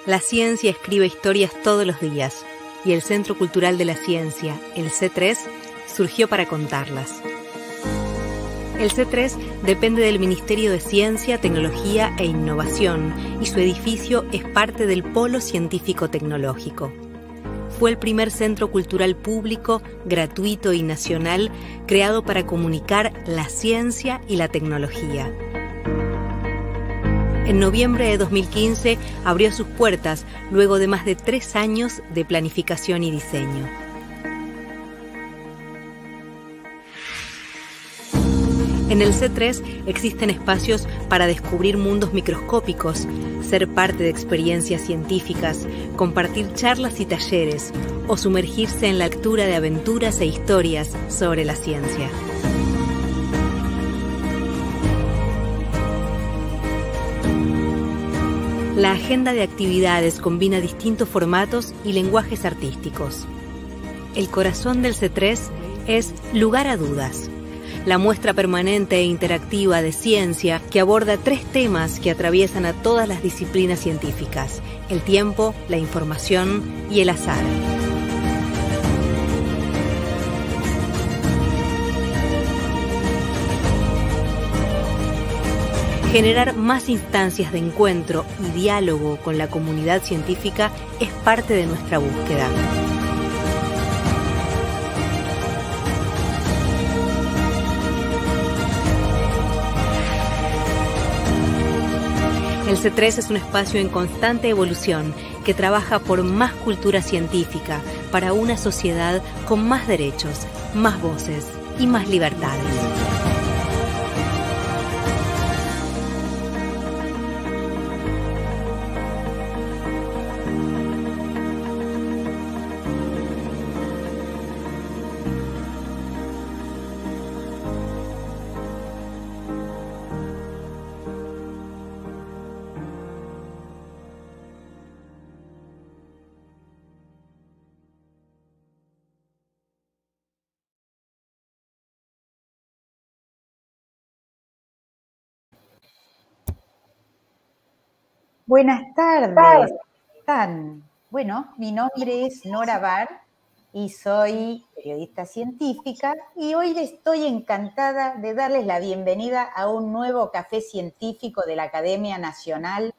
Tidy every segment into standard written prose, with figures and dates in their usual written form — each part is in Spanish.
La ciencia escribe historias todos los días y el Centro Cultural de la Ciencia, el C3, surgió para contarlas. El C3 depende del Ministerio de Ciencia, Tecnología e Innovación y su edificio es parte del Polo Científico Tecnológico. Fue el primer centro cultural público, gratuito y nacional creado para comunicar la ciencia y la tecnología. En noviembre de 2015 abrió sus puertas luego de más de 3 años de planificación y diseño. En el C3 existen espacios para descubrir mundos microscópicos, ser parte de experiencias científicas, compartir charlas y talleres o sumergirse en la lectura de aventuras e historias sobre la ciencia. La agenda de actividades combina distintos formatos y lenguajes artísticos. El corazón del C3 es Lugar a Dudas, la muestra permanente e interactiva de ciencia que aborda 3 temas que atraviesan a todas las disciplinas científicas: el tiempo, la información y el azar. Generar más instancias de encuentro y diálogo con la comunidad científica es parte de nuestra búsqueda. El C3 es un espacio en constante evolución que trabaja por más cultura científica para una sociedad con más derechos, más voces y más libertades. Buenas tardes. Bueno, mi nombre es Nora Bar y soy periodista científica y hoy estoy encantada de darles la bienvenida a un nuevo café científico de la Academia Nacional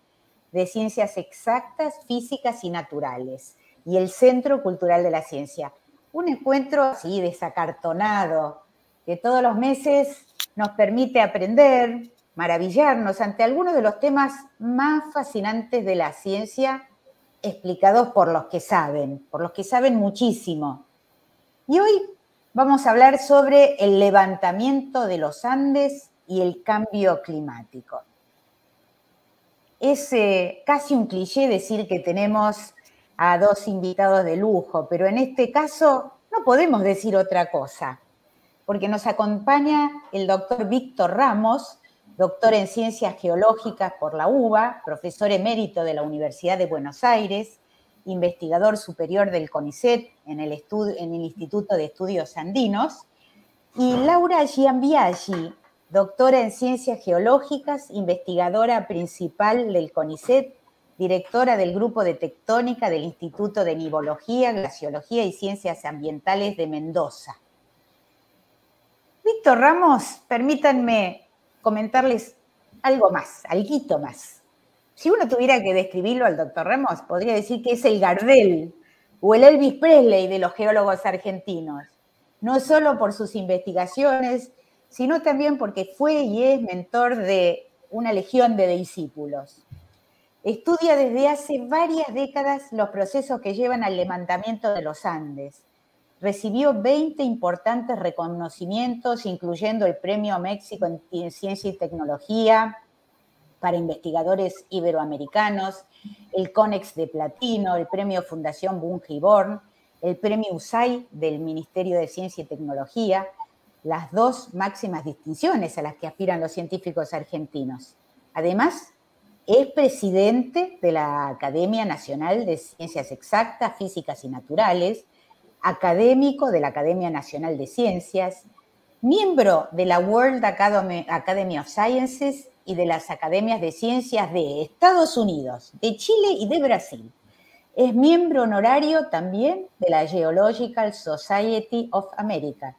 de Ciencias Exactas, Físicas y Naturales y el Centro Cultural de la Ciencia. Un encuentro así desacartonado que todos los meses nos permite aprender, maravillarnos ante algunos de los temas más fascinantes de la ciencia explicados por los que saben muchísimo. Y hoy vamos a hablar sobre el levantamiento de los Andes y el cambio climático. Es casi un cliché decir que tenemos a 2 invitados de lujo, pero en este caso no podemos decir otra cosa, porque nos acompaña el doctor Víctor Ramos, doctor en Ciencias Geológicas por la UBA, profesor emérito de la Universidad de Buenos Aires, investigador superior del CONICET en el Instituto de Estudios Andinos, y Laura Giambiaggi, doctora en Ciencias Geológicas, investigadora principal del CONICET, directora del Grupo de Tectónica del Instituto de Nivología, Glaciología y Ciencias Ambientales de Mendoza. Víctor Ramos, permítanme comentarles algo más, alguito más. Si uno tuviera que describirlo al doctor Ramos, podría decir que es el Gardel o el Elvis Presley de los geólogos argentinos, no solo por sus investigaciones, sino también porque fue y es mentor de una legión de discípulos. Estudia desde hace varias décadas los procesos que llevan al levantamiento de los Andes. Recibió 20 importantes reconocimientos, incluyendo el Premio México en Ciencia y Tecnología para investigadores iberoamericanos, el CONEX de Platino, el Premio Fundación Bunge-Born, el Premio USAID del Ministerio de Ciencia y Tecnología, las 2 máximas distinciones a las que aspiran los científicos argentinos. Además, es presidente de la Academia Nacional de Ciencias Exactas, Físicas y Naturales, académico de la Academia Nacional de Ciencias, miembro de la World Academy of Sciences y de las academias de ciencias de Estados Unidos, de Chile y de Brasil. Es miembro honorario también de la Geological Society of America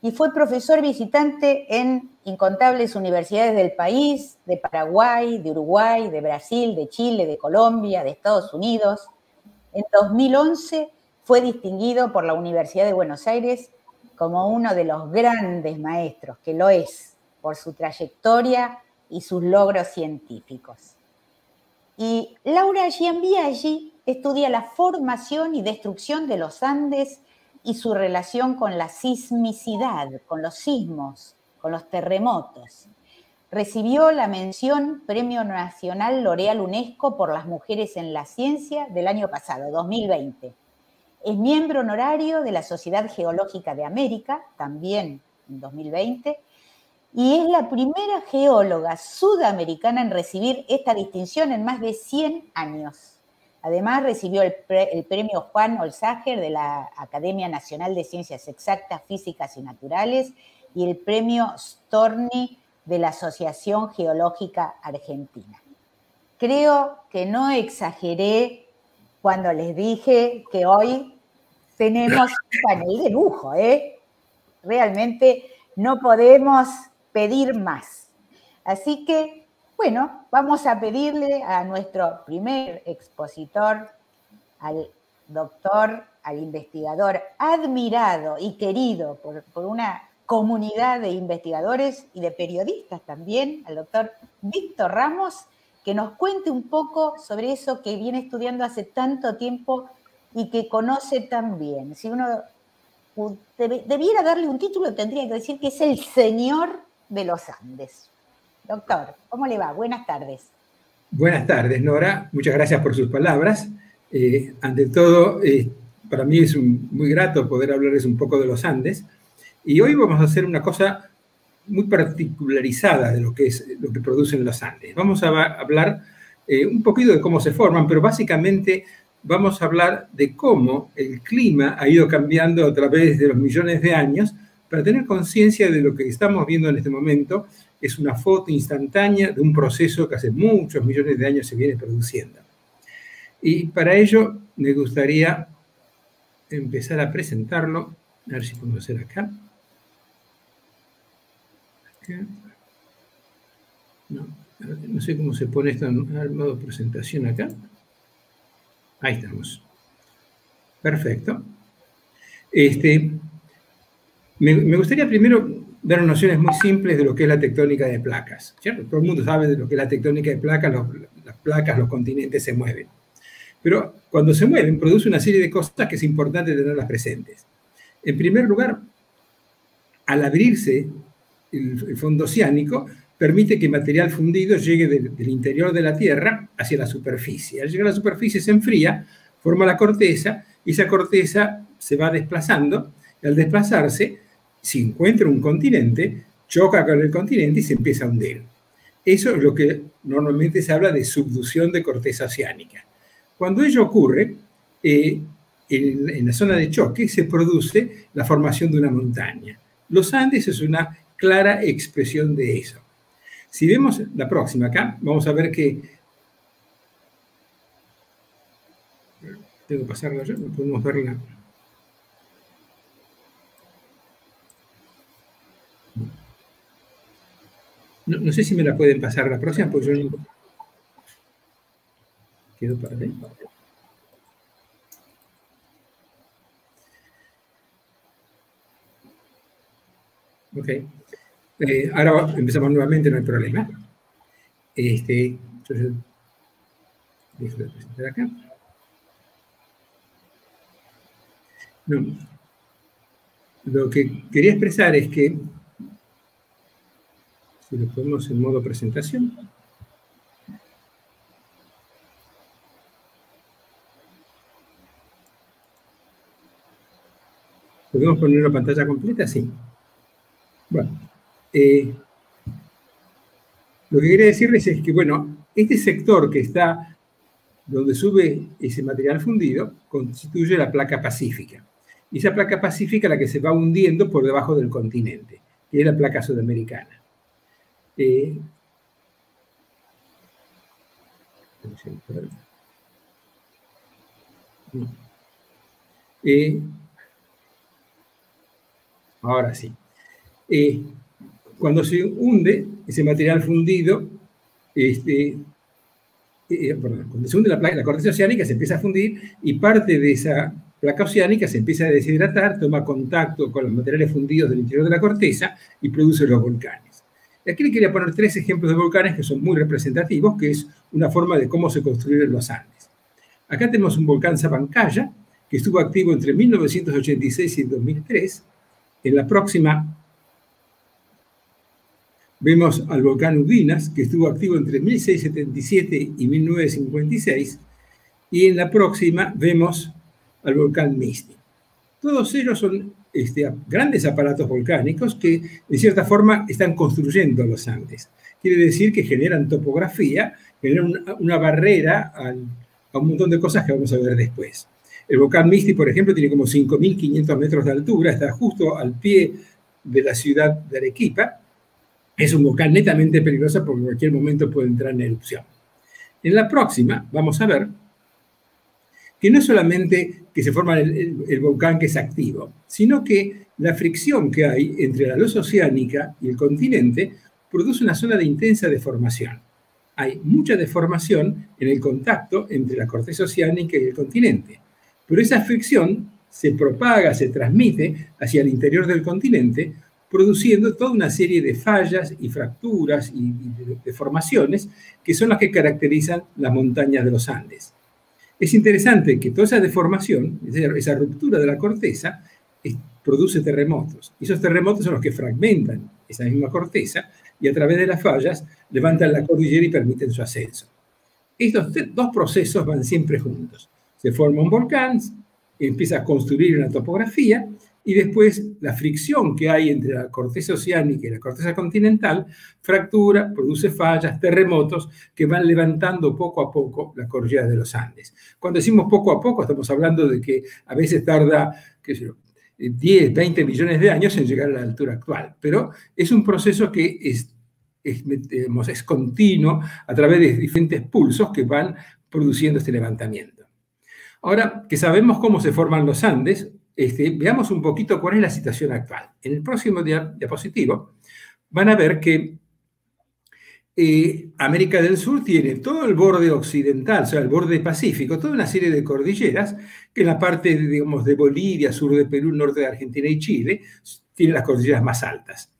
y fue profesor visitante en incontables universidades del país, de Paraguay, de Uruguay, de Brasil, de Chile, de Colombia, de Estados Unidos. En 2011 fue distinguido por la Universidad de Buenos Aires como uno de los grandes maestros, que lo es, por su trayectoria y sus logros científicos. Y Laura Giambiaggi estudia la formación y destrucción de los Andes y su relación con la sismicidad, con los sismos, con los terremotos. Recibió la mención Premio Nacional L'Oréal UNESCO por las mujeres en la ciencia del año pasado, 2020. Es miembro honorario de la Sociedad Geológica de América, también en 2020, y es la primera geóloga sudamericana en recibir esta distinción en más de 100 años. Además, recibió el premio Juan Holzager de la Academia Nacional de Ciencias Exactas, Físicas y Naturales y el premio Storni de la Asociación Geológica Argentina. Creo que no exageré cuando les dije que hoy tenemos un panel de lujo, ¿eh? Realmente no podemos pedir más. Así que, bueno, vamos a pedirle a nuestro primer expositor, al doctor, al investigador admirado y querido por una comunidad de investigadores y de periodistas también, al doctor Víctor Ramos, que nos cuente un poco sobre eso que viene estudiando hace tanto tiempo y que conoce tan bien. Si uno debiera darle un título, tendría que decir que es el señor de los Andes. Doctor, ¿cómo le va? Buenas tardes. Buenas tardes, Nora. Muchas gracias por sus palabras. Ante todo, para mí es muy grato poder hablarles un poco de los Andes. Y hoy vamos a hacer una cosa muy particularizada de lo que producen los Andes. Vamos a hablar un poquito de cómo se forman, pero básicamente vamos a hablar de cómo el clima ha ido cambiando a través de los millones de años para tener conciencia de lo que estamos viendo en este momento. Es una foto instantánea de un proceso que hace muchos millones de años se viene produciendo. Y para ello me gustaría empezar a presentarlo. A ver si podemos hacer acá. No sé cómo se pone esto en modo presentación acá. Ahí estamos. Perfecto. Me gustaría primero dar nociones muy simples de lo que es la tectónica de placas, ¿cierto? Todo el mundo sabe de lo que es la tectónica de placas, las placas, los continentes se mueven. Pero cuando se mueven, produce una serie de cosas que es importante tenerlas presentes. En primer lugar, al abrirse el fondo oceánico, permite que material fundido llegue del interior de la Tierra hacia la superficie. Al llegar a la superficie se enfría, forma la corteza, y esa corteza se va desplazando, y al desplazarse, si encuentra un continente, choca con el continente y se empieza a hundir. Eso es lo que normalmente se habla de subducción de corteza oceánica. Cuando ello ocurre, en la zona de choque se produce la formación de una montaña. Los Andes es una clara expresión de eso. Si vemos la próxima acá, vamos a ver que... Tengo que pasarla yo, no podemos verla. No sé si me la pueden pasar la próxima, porque yo no... Quedo para ahí. Ok. Ahora empezamos nuevamente, no hay problema. Entonces, dejo de presentar acá. No. Lo que quería expresar es que, si lo ponemos en modo presentación, ¿podemos poner la pantalla completa? Sí. Bueno, lo que quería decirles es que, bueno, este sector que está donde sube ese material fundido constituye la placa pacífica. Y esa placa pacífica es la que se va hundiendo por debajo del continente, que es la placa sudamericana. Ahora sí. Cuando se hunde ese material fundido, cuando se hunde la corteza oceánica se empieza a fundir y parte de esa placa oceánica se empieza a deshidratar, toma contacto con los materiales fundidos del interior de la corteza y produce los volcanes. Y aquí le quería poner 3 ejemplos de volcanes que son muy representativos, que es una forma de cómo se construyeron los Andes. Acá tenemos un volcán Sabancaya, que estuvo activo entre 1986 y 2003. En la próxima vemos al volcán Ubinas, que estuvo activo entre 1677 y 1956. Y en la próxima vemos al volcán Misti. Todos ellos son grandes aparatos volcánicos que, de cierta forma, están construyendo los Andes. Quiere decir que generan topografía, generan una barrera a un montón de cosas que vamos a ver después. El volcán Misti, por ejemplo, tiene como 5.500 metros de altura, está justo al pie de la ciudad de Arequipa. Es un volcán netamente peligroso porque en cualquier momento puede entrar en erupción. En la próxima vamos a ver que no es solamente que se forma el volcán que es activo, sino que la fricción que hay entre la luz oceánica y el continente produce una zona de intensa deformación. Hay mucha deformación en el contacto entre la corteza oceánica y el continente, pero esa fricción se propaga, se transmite hacia el interior del continente, produciendo toda una serie de fallas y fracturas y deformaciones que son las que caracterizan las montañas de los Andes. Es interesante que toda esa deformación, esa ruptura de la corteza, produce terremotos. Y esos terremotos son los que fragmentan esa misma corteza y a través de las fallas levantan la cordillera y permiten su ascenso. Estos 2 procesos van siempre juntos. Se forma un volcán, empieza a construir una topografía y después la fricción que hay entre la corteza oceánica y la corteza continental fractura, produce fallas, terremotos que van levantando poco a poco la cordillera de los Andes. Cuando decimos poco a poco, estamos hablando de que a veces tarda, qué sé yo, 10, 20 millones de años en llegar a la altura actual, pero es un proceso que es continuo a través de diferentes pulsos que van produciendo este levantamiento. Ahora que sabemos cómo se forman los Andes, veamos un poquito cuál es la situación actual. En el próximo diapositivo van a ver que América del Sur tiene todo el borde occidental, o sea, el borde pacífico, toda una serie de cordilleras que en la parte, digamos, de Bolivia, sur de Perú, norte de Argentina y Chile, tiene las cordilleras más altas.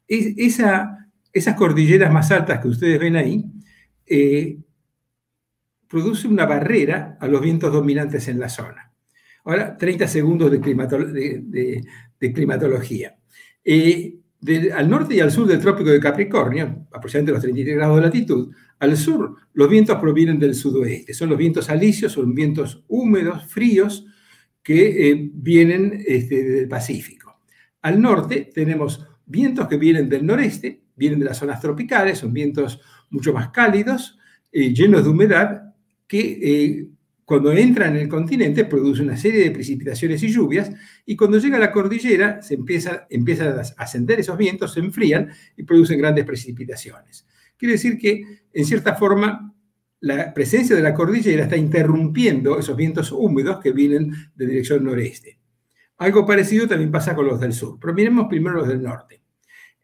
Esas cordilleras más altas que ustedes ven ahí produce una barrera a los vientos dominantes en la zona. Ahora, 30 segundos de climatología. Al norte y al sur del trópico de Capricornio, aproximadamente los 33 grados de latitud, al sur los vientos provienen del sudoeste. Son los vientos alisios, son vientos húmedos, fríos, que vienen del Pacífico. Al norte tenemos vientos que vienen del noreste, vienen de las zonas tropicales, son vientos mucho más cálidos, llenos de humedad, que cuando entran en el continente produce una serie de precipitaciones y lluvias, y cuando llega a la cordillera empiezan a ascender esos vientos, se enfrían y producen grandes precipitaciones. Quiere decir que, en cierta forma, la presencia de la cordillera está interrumpiendo esos vientos húmedos que vienen de dirección noreste. Algo parecido también pasa con los del sur, pero miremos primero los del norte.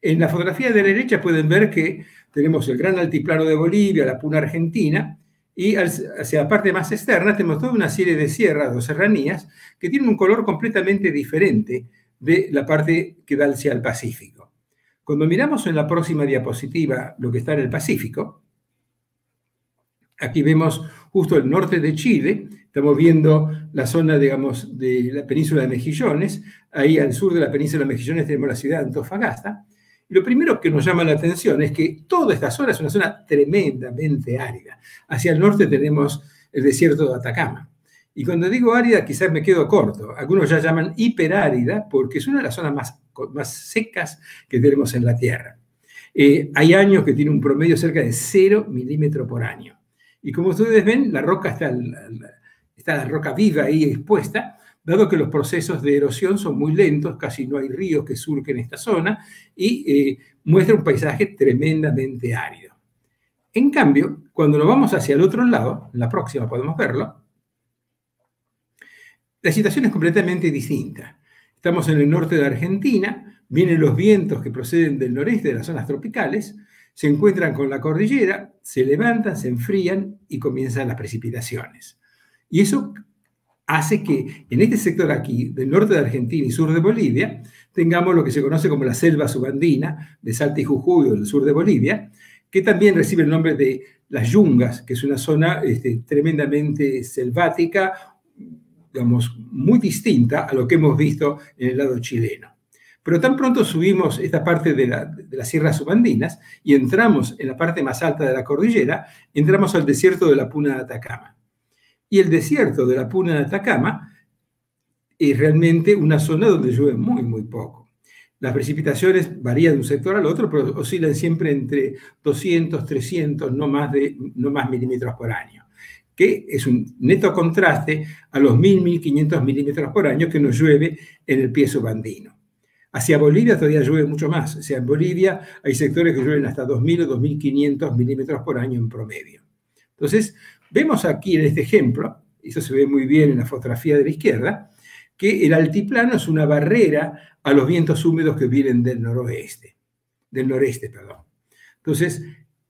En la fotografía de la derecha pueden ver que tenemos el gran altiplano de Bolivia, la Puna Argentina, y hacia la parte más externa tenemos toda una serie de sierras o serranías que tienen un color completamente diferente de la parte que da hacia el Pacífico. Cuando miramos en la próxima diapositiva lo que está en el Pacífico, aquí vemos justo el norte de Chile, estamos viendo la zona, digamos, de la península de Mejillones, ahí al sur de la península de Mejillones tenemos la ciudad de Antofagasta, y lo primero que nos llama la atención es que toda esta zona es una zona tremendamente árida. Hacia el norte tenemos el desierto de Atacama. Y cuando digo árida, quizás me quedo corto. Algunos ya llaman hiperárida porque es una de las zonas más secas que tenemos en la Tierra. Hay años que tiene un promedio cerca de 0 milímetros por año. Y como ustedes ven, la roca está la roca viva ahí expuesta, dado que los procesos de erosión son muy lentos, casi no hay ríos que surquen esta zona, y muestra un paisaje tremendamente árido. En cambio, cuando nos vamos hacia el otro lado, en la próxima podemos verlo, la situación es completamente distinta. Estamos en el norte de Argentina, vienen los vientos que proceden del noreste de las zonas tropicales, se encuentran con la cordillera, se levantan, se enfrían y comienzan las precipitaciones. Y eso hace que en este sector aquí, del norte de Argentina y sur de Bolivia, tengamos lo que se conoce como la selva subandina de Salta y Jujuy, del sur de Bolivia, que también recibe el nombre de las Yungas, que es una zona tremendamente selvática, digamos, muy distinta a lo que hemos visto en el lado chileno. Pero tan pronto subimos esta parte de las sierras subandinas y entramos en la parte más alta de la cordillera, entramos al desierto de la Puna de Atacama. Y el desierto de la Puna de Atacama es realmente una zona donde llueve muy, muy poco. Las precipitaciones varían de un sector al otro, pero oscilan siempre entre 200, 300, no más milímetros por año, que es un neto contraste a los 1.000, 1.500 milímetros por año que nos llueve en el pie subandino. Hacia Bolivia todavía llueve mucho más. O sea, en Bolivia hay sectores que llueven hasta 2.000 o 2.500 milímetros por año en promedio. Entonces, vemos aquí en este ejemplo, y eso se ve muy bien en la fotografía de la izquierda, que el altiplano es una barrera a los vientos húmedos que vienen del noreste. Entonces,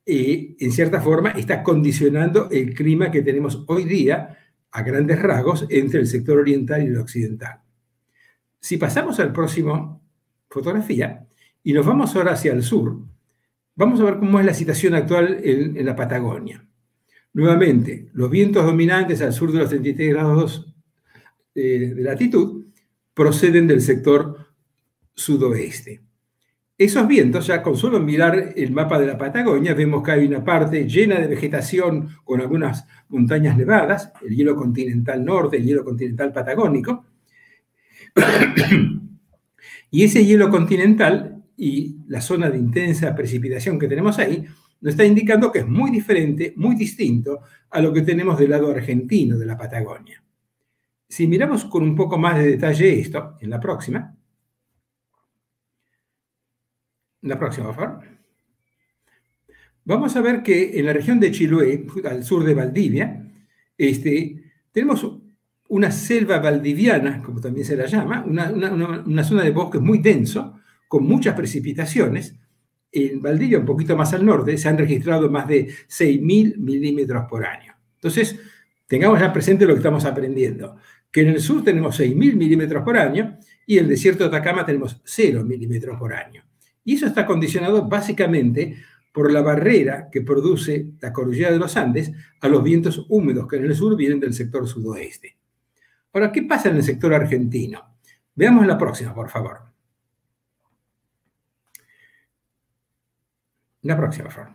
en cierta forma, está condicionando el clima que tenemos hoy día, a grandes rasgos, entre el sector oriental y el occidental. Si pasamos al próximo fotografía y nos vamos ahora hacia el sur, vamos a ver cómo es la situación actual en la Patagonia. Nuevamente, los vientos dominantes al sur de los 33 grados de latitud proceden del sector sudoeste. Esos vientos, ya con solo mirar el mapa de la Patagonia, vemos que hay una parte llena de vegetación con algunas montañas nevadas, el hielo continental norte, el hielo continental patagónico, y ese hielo continental y la zona de intensa precipitación que tenemos ahí nos está indicando que es muy diferente, muy distinto a lo que tenemos del lado argentino de la Patagonia. Si miramos con un poco más de detalle esto, en la próxima, por favor, vamos a ver que en la región de Chiloé, al sur de Valdivia, tenemos una selva valdiviana, como también se la llama, una zona de bosque muy denso, con muchas precipitaciones. En Valdivia, un poquito más al norte, se han registrado más de 6.000 milímetros por año. Entonces, tengamos ya presente lo que estamos aprendiendo, que en el sur tenemos 6.000 milímetros por año y en el desierto de Atacama tenemos 0 milímetros por año. Y eso está condicionado básicamente por la barrera que produce la cordillera de los Andes a los vientos húmedos que en el sur vienen del sector sudoeste. Ahora, ¿qué pasa en el sector argentino? Veamos la próxima, por favor. La próxima, por favor.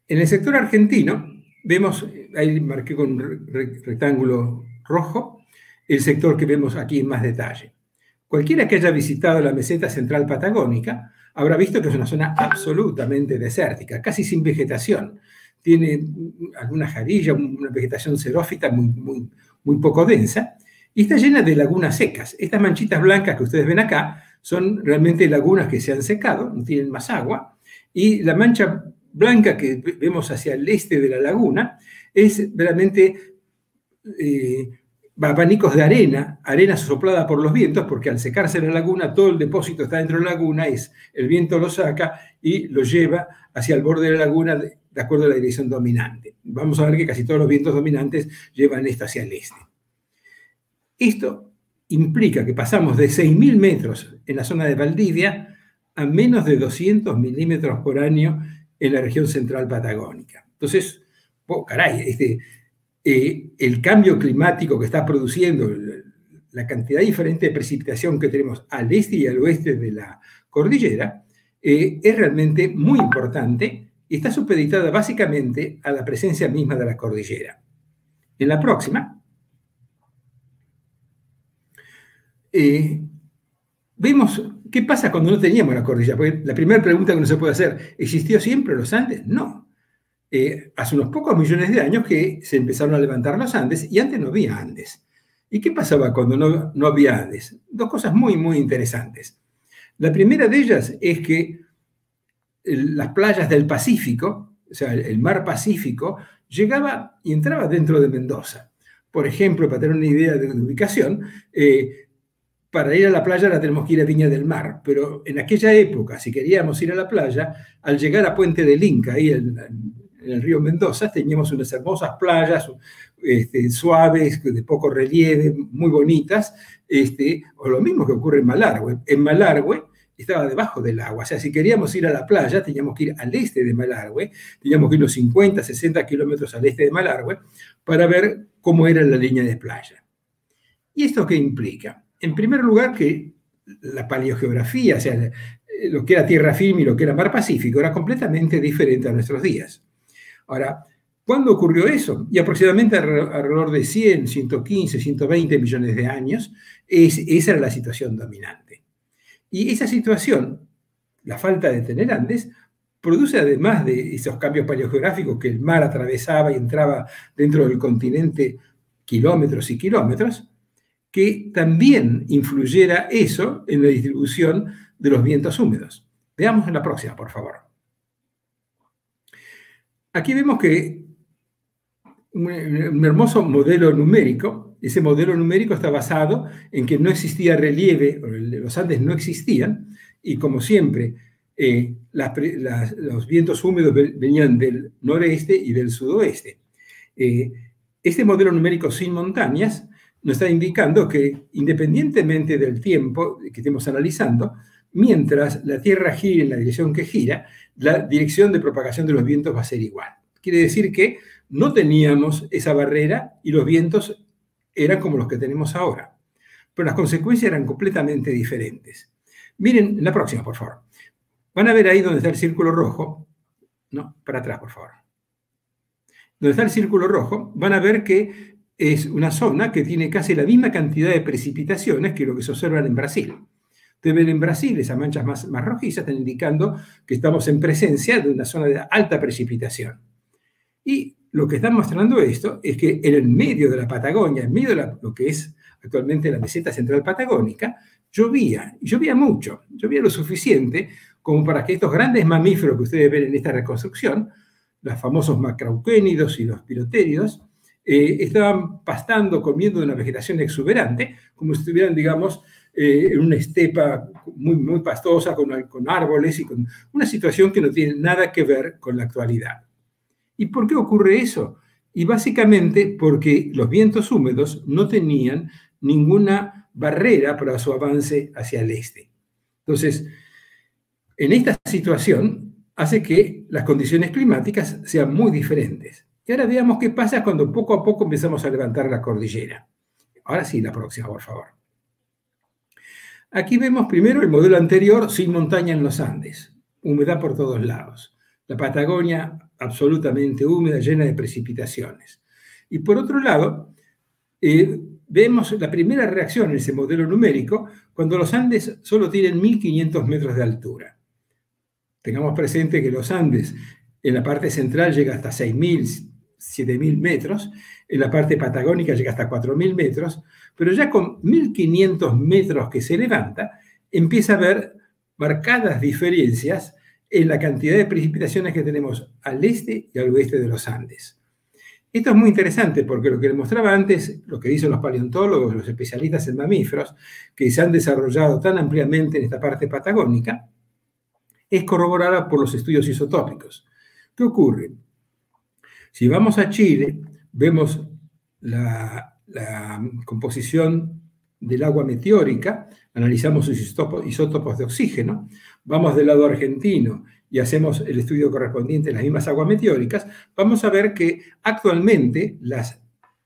En el sector argentino, vemos, ahí marqué con un rectángulo rojo, el sector que vemos aquí en más detalle. Cualquiera que haya visitado la meseta central patagónica habrá visto que es una zona absolutamente desértica, casi sin vegetación. Tiene alguna jarilla, una vegetación xerófita muy poco densa, y está llena de lagunas secas. Estas manchitas blancas que ustedes ven acá son realmente lagunas que se han secado, no tienen más agua, y la mancha blanca que vemos hacia el este de la laguna es realmente abanicos de arena soplada por los vientos, porque al secarse la laguna, todo el depósito está dentro de la laguna, el viento lo saca y lo lleva hacia el borde de la laguna de acuerdo a la dirección dominante. Vamos a ver que casi todos los vientos dominantes llevan esto hacia el este. Esto implica que pasamos de 6.000 metros en la zona de Valdivia a menos de 200 milímetros por año en la región central patagónica. Entonces, el cambio climático que está produciendo, la cantidad diferente de precipitación que tenemos al este y al oeste de la cordillera, es realmente muy importante y está supeditada básicamente a la presencia misma de la cordillera. En la próxima, vemos qué pasa cuando no teníamos la cordillera. Porque la primera pregunta que uno se puede hacer, ¿existió siempre los Andes? No. Hace unos pocos millones de años que se empezaron a levantar los Andes y antes no había Andes. ¿Y qué pasaba cuando no había Andes? Dos cosas muy, muy interesantes. La primera de ellas es que las playas del Pacífico sea, el mar Pacífico, llegaba y entraba dentro de Mendoza. Por ejemplo, para tener una idea de ubicación, para ir a la playa ahora tenemos que ir a Viña del Mar, pero en aquella época, si queríamos ir a la playa, al llegar a Puente del Inca, ahí en el río Mendoza, teníamos unas hermosas playas suaves, de poco relieve, muy bonitas, o lo mismo que ocurre en Malargüe. En Malargüe estaba debajo del agua, o sea, si queríamos ir a la playa, teníamos que ir al este de Malargüe, teníamos que ir unos 50, 60 kilómetros al este de Malargüe para ver cómo era la línea de playa. ¿Y esto qué implica? En primer lugar, que la paleogeografía, o sea, lo que era tierra firme y lo que era mar Pacífico, era completamente diferente a nuestros días. Ahora, ¿cuándo ocurrió eso? Y aproximadamente alrededor de 100, 115, 120 millones de años, esa era la situación dominante. Y esa situación, la falta de tener Andes, produce además de esos cambios paleogeográficos que el mar atravesaba y entraba dentro del continente kilómetros y kilómetros, que también influyera eso en la distribución de los vientos húmedos. Veamos en la próxima, por favor. Aquí vemos que un hermoso modelo numérico. Ese modelo numérico está basado en que no existía relieve, los Andes no existían, y como siempre, los vientos húmedos venían del noreste y del sudoeste. Este modelo numérico sin montañas nos está indicando que, independientemente del tiempo que estemos analizando, mientras la Tierra gire en la dirección que gira, la dirección de propagación de los vientos va a ser igual. Quiere decir que no teníamos esa barrera y los vientos eran como los que tenemos ahora. Pero las consecuencias eran completamente diferentes. Miren la próxima, por favor. Van a ver ahí donde está el círculo rojo. No, para atrás, por favor. Donde está el círculo rojo, van a ver que es una zona que tiene casi la misma cantidad de precipitaciones que lo que se observan en Brasil. Ustedes ven en Brasil esas manchas más rojizas, están indicando que estamos en presencia de una zona de alta precipitación. Y lo que está mostrando esto es que en el medio de la Patagonia, en medio de lo que es actualmente la meseta central patagónica, llovía, y llovía mucho, llovía lo suficiente como para que estos grandes mamíferos que ustedes ven en esta reconstrucción, los famosos macrauquénidos y los pirotéridos, estaban pastando, comiendo de una vegetación exuberante, como si estuvieran, digamos, en una estepa muy, muy pastosa, con árboles y con una situación que no tiene nada que ver con la actualidad. ¿Y por qué ocurre eso? Y básicamente porque los vientos húmedos no tenían ninguna barrera para su avance hacia el este. Entonces, en esta situación hace que las condiciones climáticas sean muy diferentes. Y ahora veamos qué pasa cuando poco a poco empezamos a levantar la cordillera. Ahora sí, la próxima, por favor. Aquí vemos primero el modelo anterior sin montaña en los Andes. Humedad por todos lados. La Patagonia absolutamente húmeda, llena de precipitaciones. Y por otro lado, vemos la primera reacción en ese modelo numérico cuando los Andes solo tienen 1.500 metros de altura. Tengamos presente que los Andes en la parte central llega hasta 6.000, 7.000 metros, en la parte patagónica llega hasta 4.000 metros, pero ya con 1.500 metros que se levanta, empieza a haber marcadas diferencias en la cantidad de precipitaciones que tenemos al este y al oeste de los Andes. Esto es muy interesante porque lo que les mostraba antes, lo que dicen los paleontólogos, los especialistas en mamíferos, que se han desarrollado tan ampliamente en esta parte patagónica, es corroborada por los estudios isotópicos. ¿Qué ocurre? Si vamos a Chile, vemos la composición del agua meteórica, analizamos sus isótopos de oxígeno, vamos del lado argentino y hacemos el estudio correspondiente a las mismas aguas meteóricas, vamos a ver que actualmente las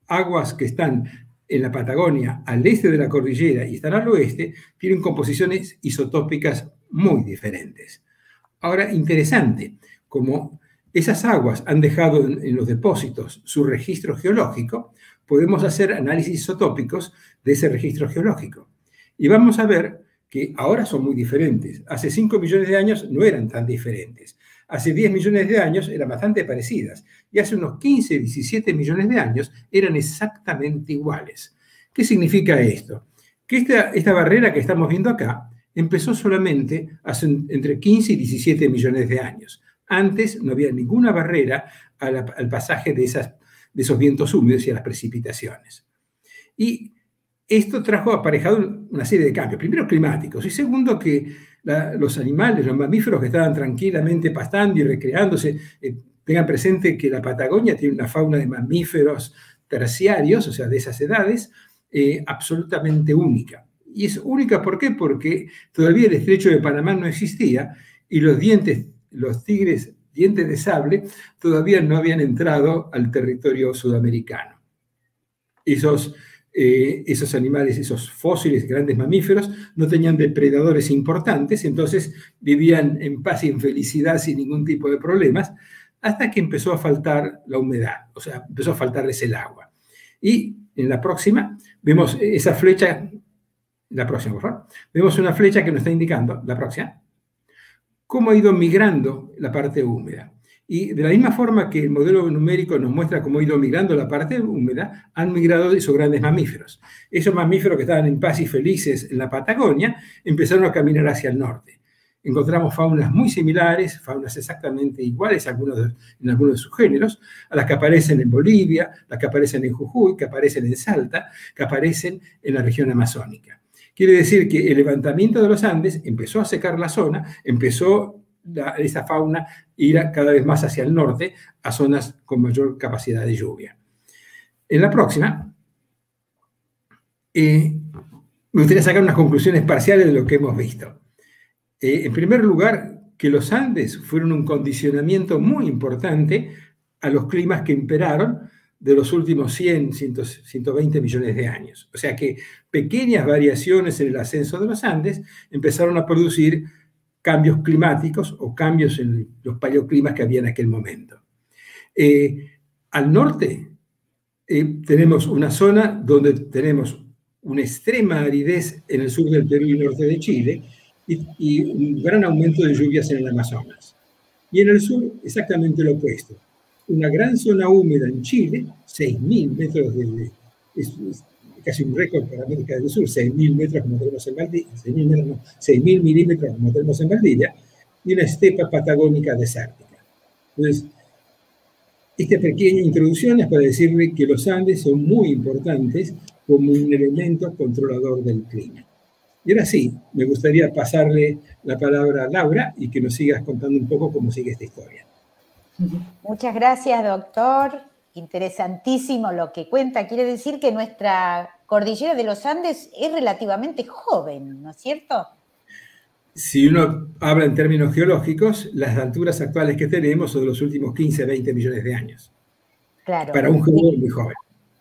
aguas que están en la Patagonia al este de la cordillera y están al oeste tienen composiciones isotópicas muy diferentes. Ahora, interesante, como esas aguas han dejado en los depósitos su registro geológico, podemos hacer análisis isotópicos de ese registro geológico. Y vamos a ver que ahora son muy diferentes. Hace 5 millones de años no eran tan diferentes. Hace 10 millones de años eran bastante parecidas. Y hace unos 15, 17 millones de años eran exactamente iguales. ¿Qué significa esto? Que esta barrera que estamos viendo acá empezó solamente hace entre 15 y 17 millones de años. Antes no había ninguna barrera al pasaje de esos vientos húmedos y a las precipitaciones. Y esto trajo aparejado una serie de cambios. Primero, climáticos. Y segundo, que los animales, los mamíferos que estaban tranquilamente pastando y recreándose, tengan presente que la Patagonia tiene una fauna de mamíferos terciarios, o sea, de esas edades, absolutamente única. Y es única, ¿por qué? Porque todavía el estrecho de Panamá no existía y los tigres dientes de sable todavía no habían entrado al territorio sudamericano. Esos animales, esos fósiles, grandes mamíferos, no tenían depredadores importantes, entonces vivían en paz y en felicidad sin ningún tipo de problemas, hasta que empezó a faltar la humedad, o sea, empezó a faltarles el agua. Y en la próxima vemos esa flecha, la próxima, por favor, vemos una flecha que nos está indicando, la próxima, cómo ha ido migrando la parte húmeda. Y de la misma forma que el modelo numérico nos muestra cómo ha ido migrando la parte húmeda, han migrado esos grandes mamíferos. Esos mamíferos que estaban en paz y felices en la Patagonia empezaron a caminar hacia el norte. Encontramos faunas muy similares, faunas exactamente iguales en algunos de sus géneros, a las que aparecen en Bolivia, las que aparecen en Jujuy, que aparecen en Salta, que aparecen en la región amazónica. Quiere decir que el levantamiento de los Andes empezó a secar la zona, empezó esa fauna ir cada vez más hacia el norte, a zonas con mayor capacidad de lluvia. En la próxima, me gustaría sacar unas conclusiones parciales de lo que hemos visto. En primer lugar, que los Andes fueron un condicionamiento muy importante a los climas que imperaron de los últimos 100, 120 millones de años. O sea que pequeñas variaciones en el ascenso de los Andes empezaron a producir cambios climáticos o cambios en los paleoclimas que había en aquel momento. Al norte tenemos una zona donde tenemos una extrema aridez en el sur del Perú y norte de Chile y un gran aumento de lluvias en el Amazonas. Y en el sur exactamente lo opuesto. Una gran zona húmeda en Chile, 6.000 metros es casi un récord para América del Sur, 6.000 metros como tenemos en Valdivia, 6.000 milímetros como tenemos en Valdivia, y una estepa patagónica desértica. Entonces, esta pequeña introducción es para decirle que los Andes son muy importantes como un elemento controlador del clima. Y ahora sí, me gustaría pasarle la palabra a Laura y que nos sigas contando un poco cómo sigue esta historia. Muchas gracias, doctor. Interesantísimo lo que cuenta. Quiere decir que nuestra cordillera de los Andes es relativamente joven, ¿no es cierto? Si uno habla en términos geológicos, las alturas actuales que tenemos son de los últimos 15, 20 millones de años. Claro. Para un geólogo muy joven.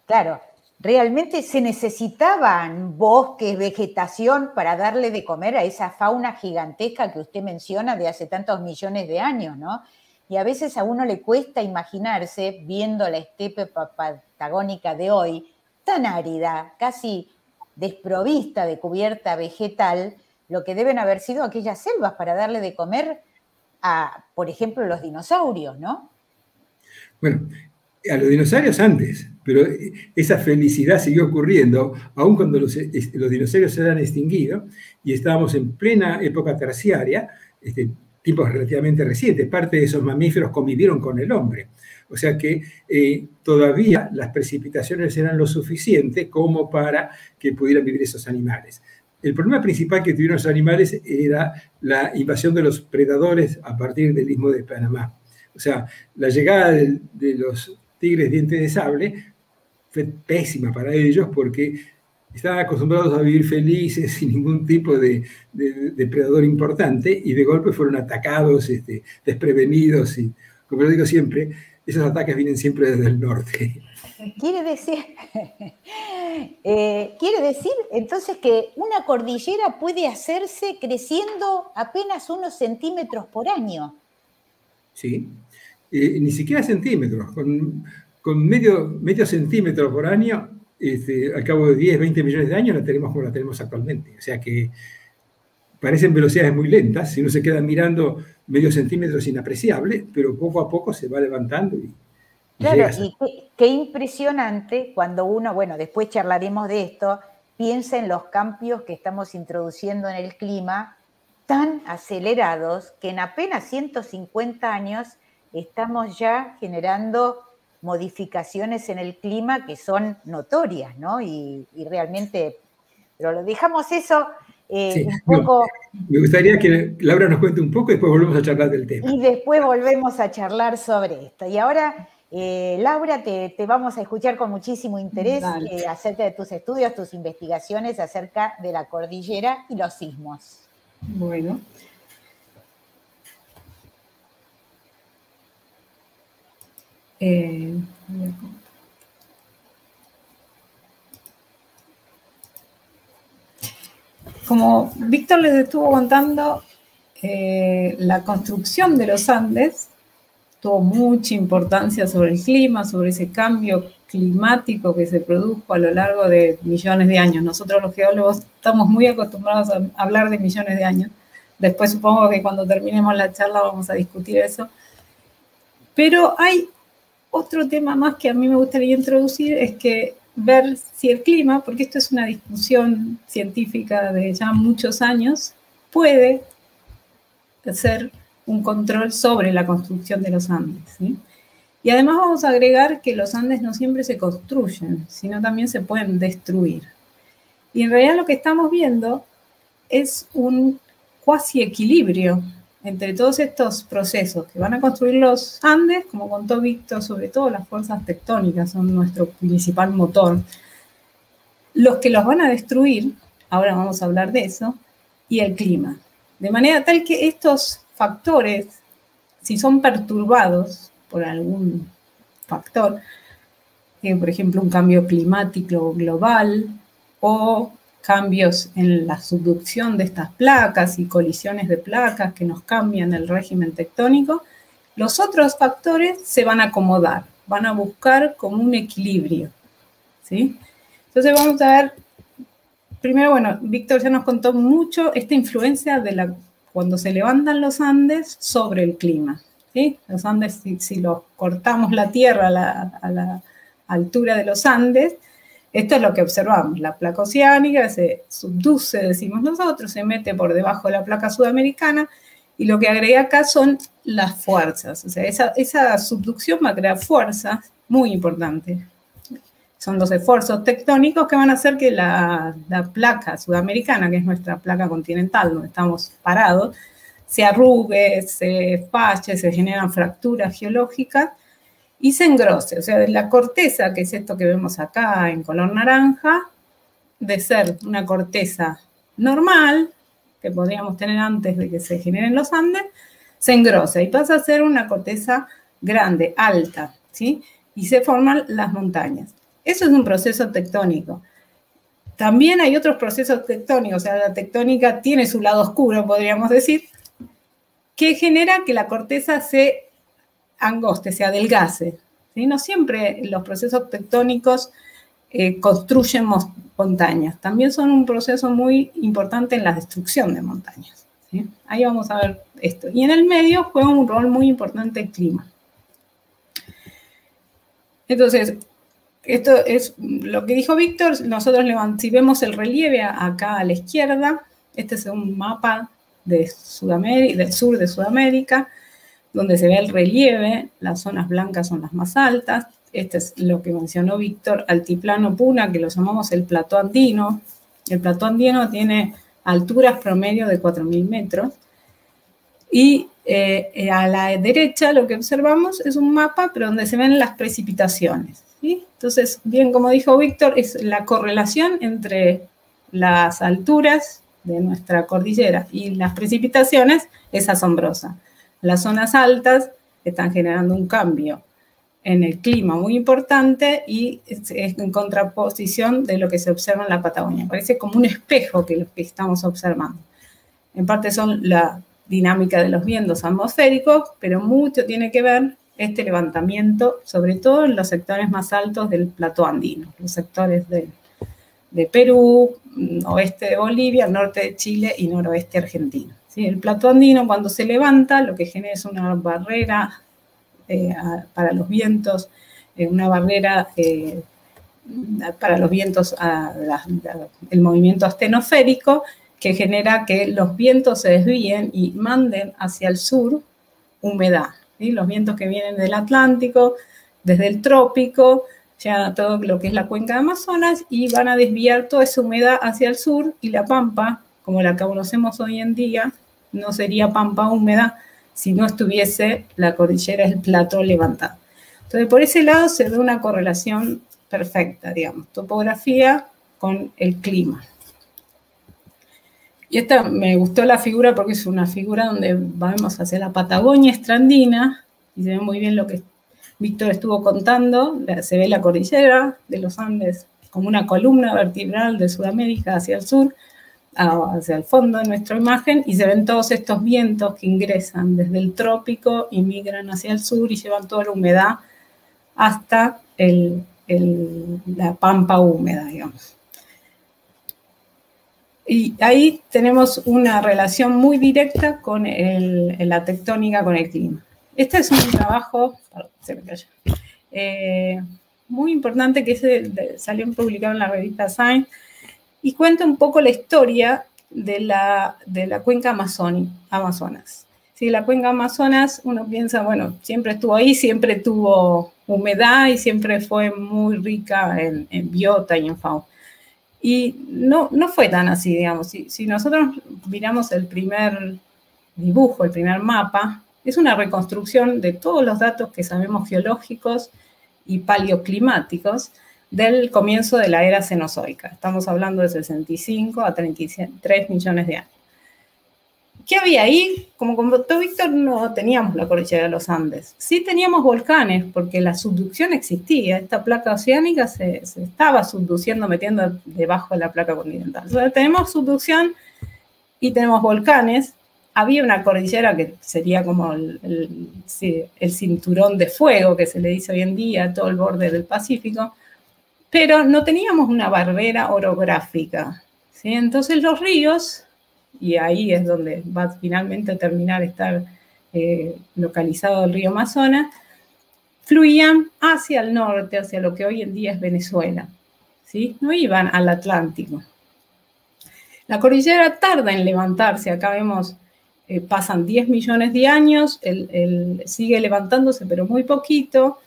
Claro. Realmente se necesitaban bosques, vegetación para darle de comer a esa fauna gigantesca que usted menciona de hace tantos millones de años, ¿no? Y a veces a uno le cuesta imaginarse, viendo la estepe patagónica de hoy, tan árida, casi desprovista de cubierta vegetal, lo que deben haber sido aquellas selvas para darle de comer a, por ejemplo, los dinosaurios, ¿no? Bueno, a los dinosaurios antes, pero esa felicidad siguió ocurriendo, aun cuando los dinosaurios se han extinguido y estábamos en plena época terciaria, tiempos relativamente recientes. Parte de esos mamíferos convivieron con el hombre. O sea que todavía las precipitaciones eran lo suficiente como para que pudieran vivir esos animales. El problema principal que tuvieron esos animales era la invasión de los predadores a partir del Istmo de Panamá. O sea, la llegada de los tigres dientes de sable fue pésima para ellos porque estaban acostumbrados a vivir felices sin ningún tipo de depredador importante y de golpe fueron atacados, desprevenidos y, como lo digo siempre, esos ataques vienen siempre desde el norte. Quiere decir entonces que una cordillera puede hacerse creciendo apenas unos centímetros por año. Sí, ni siquiera centímetros, con medio centímetro por año. Al cabo de 10, 20 millones de años la tenemos como la tenemos actualmente. O sea que parecen velocidades muy lentas, si uno se queda mirando medio centímetro es inapreciable, pero poco a poco se va levantando claro, y qué impresionante cuando uno, bueno, después charlaremos de esto, piensa en los cambios que estamos introduciendo en el clima tan acelerados que en apenas 150 años estamos ya generando modificaciones en el clima que son notorias, ¿no? Y realmente, pero lo dejamos eso Sí, un poco. me gustaría que Laura nos cuente un poco y después volvemos a charlar del tema. Y después volvemos a charlar sobre esto. Y ahora, Laura, te vamos a escuchar con muchísimo interés acerca de tus estudios, tus investigaciones acerca de la cordillera y los sismos. Bueno. Como Víctor les estuvo contando, la construcción de los Andes tuvo mucha importancia sobre el clima, sobre ese cambio climático que se produjo a lo largo de millones de años. Nosotros los geólogos estamos muy acostumbrados a hablar de millones de años. Después supongo que cuando terminemos la charla vamos a discutir eso. Pero hay otro tema más que a mí me gustaría introducir, es que ver si el clima, porque esto es una discusión científica de ya muchos años, puede hacer un control sobre la construcción de los Andes, ¿sí? Y además vamos a agregar que los Andes no siempre se construyen, sino también se pueden destruir. Y en realidad lo que estamos viendo es un cuasi equilibrio entre todos estos procesos que van a construir los Andes, como contó Víctor, sobre todo las fuerzas tectónicas son nuestro principal motor. Los que los van a destruir, ahora vamos a hablar de eso, y el clima. De manera tal que estos factores, si son perturbados por algún factor, por ejemplo un cambio climático global o cambios en la subducción de estas placas y colisiones de placas que nos cambian el régimen tectónico, los otros factores se van a acomodar, van a buscar como un equilibrio, ¿sí? Entonces vamos a ver, primero, bueno, Víctor ya nos contó mucho esta influencia de cuando se levantan los Andes sobre el clima, ¿sí? Los Andes, si los cortamos la tierra a la altura de los Andes, esto es lo que observamos, la placa oceánica se subduce, decimos nosotros, se mete por debajo de la placa sudamericana, y lo que agrega acá son las fuerzas, o sea, esa subducción va a crear fuerzas muy importantes. Son los esfuerzos tectónicos que van a hacer que la placa sudamericana, que es nuestra placa continental, donde estamos parados, se arrugue, se falle, se generan fracturas geológicas, y se engrose, o sea, de la corteza, que es esto que vemos acá en color naranja, de ser una corteza normal, que podríamos tener antes de que se generen los Andes, se engrosa y pasa a ser una corteza grande, alta, ¿sí? Y se forman las montañas. Eso es un proceso tectónico. También hay otros procesos tectónicos, o sea, la tectónica tiene su lado oscuro, podríamos decir, que genera que la corteza se angoste, se adelgace, ¿sí? No siempre los procesos tectónicos construyen montañas, también son un proceso muy importante en la destrucción de montañas, ¿sí? Ahí vamos a ver esto. Y en el medio juega un rol muy importante el clima. Entonces, esto es lo que dijo Víctor. Nosotros, si vemos el relieve acá a la izquierda, este es un mapa de Sudamérica, del sur de Sudamérica, donde se ve el relieve, las zonas blancas son las más altas. Este es lo que mencionó Víctor, Altiplano Puna, que lo llamamos el plató andino. El plató andino tiene alturas promedio de 4.000 metros. Y a la derecha lo que observamos es un mapa, pero donde se ven las precipitaciones, ¿sí? Entonces, bien, como dijo Víctor, es la correlación entre las alturas de nuestra cordillera y las precipitaciones es asombrosa. Las zonas altas están generando un cambio en el clima muy importante y es en contraposición de lo que se observa en la Patagonia. Parece como un espejo que lo que estamos observando. En parte son la dinámica de los vientos atmosféricos, pero mucho tiene que ver este levantamiento, sobre todo en los sectores más altos del plató andino, los sectores de Perú, oeste de Bolivia, norte de Chile y noroeste argentino. ¿Sí? El plató andino, cuando se levanta, lo que genera es una barrera para los vientos, una barrera para los vientos, el movimiento astenoférico, que genera que los vientos se desvíen y manden hacia el sur humedad, ¿sí? Los vientos que vienen del Atlántico, desde el trópico, llegan a todo lo que es la cuenca de Amazonas y van a desviar toda esa humedad hacia el sur, y la pampa, como la que conocemos hoy en día, no sería pampa húmeda si no estuviese la cordillera, el plató levantado. Entonces, por ese lado se ve una correlación perfecta, digamos, topografía con el clima. Y esta me gustó la figura porque es una figura donde vamos hacia la Patagonia extraandina y se ve muy bien lo que Víctor estuvo contando. Se ve la cordillera de los Andes como una columna vertebral de Sudamérica hacia el sur, hacia el fondo de nuestra imagen, y se ven todos estos vientos que ingresan desde el trópico y migran hacia el sur y llevan toda la humedad hasta la pampa húmeda, digamos. Y ahí tenemos una relación muy directa con la tectónica, con el clima. Este es un trabajo, perdón, se me cayó, muy importante que salió publicado en la revista Science y cuenta un poco la historia de la cuenca Amazonas. Sí, la cuenca Amazonas, uno piensa, bueno, siempre estuvo ahí, siempre tuvo humedad y siempre fue muy rica en biota y en fauna. Y no fue tan así, digamos. Si nosotros miramos el primer dibujo, el primer mapa, es una reconstrucción de todos los datos que sabemos geológicos y paleoclimáticos del comienzo de la era cenozoica. Estamos hablando de 65 a 33 millones de años. ¿Qué había ahí? Como contó Víctor, no teníamos la cordillera de los Andes. Sí teníamos volcanes, porque la subducción existía. Esta placa oceánica se estaba subduciendo, metiendo debajo de la placa continental. Entonces, tenemos subducción y tenemos volcanes. Había una cordillera que sería como el cinturón de fuego que se le dice hoy en día, todo el borde del Pacífico, pero no teníamos una barrera orográfica, ¿sí? Entonces los ríos, y ahí es donde va finalmente a terminar estar localizado el río Amazonas, fluían hacia el norte, hacia lo que hoy en día es Venezuela, ¿sí? No iban al Atlántico. La cordillera tarda en levantarse, acá vemos, pasan 10 millones de años, sigue levantándose pero muy poquito,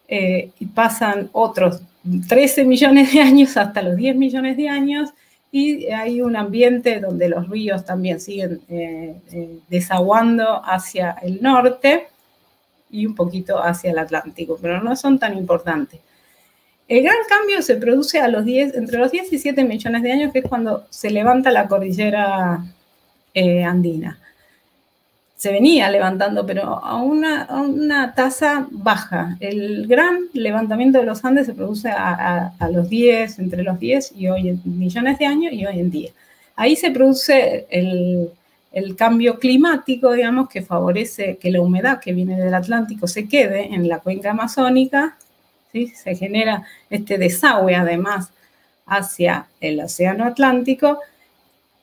y pasan otros 13 millones de años hasta los 10 millones de años, y hay un ambiente donde los ríos también siguen desaguando hacia el norte y un poquito hacia el Atlántico, pero no son tan importantes. El gran cambio se produce entre los 10 y 7 millones de años, que es cuando se levanta la cordillera andina. Se venía levantando, pero a una tasa baja. El gran levantamiento de los Andes se produce entre los 10 y hoy millones de años y hoy en día. Ahí se produce el cambio climático, digamos, que favorece que la humedad que viene del Atlántico se quede en la cuenca amazónica, ¿sí? Se genera este desagüe, además, hacia el océano Atlántico,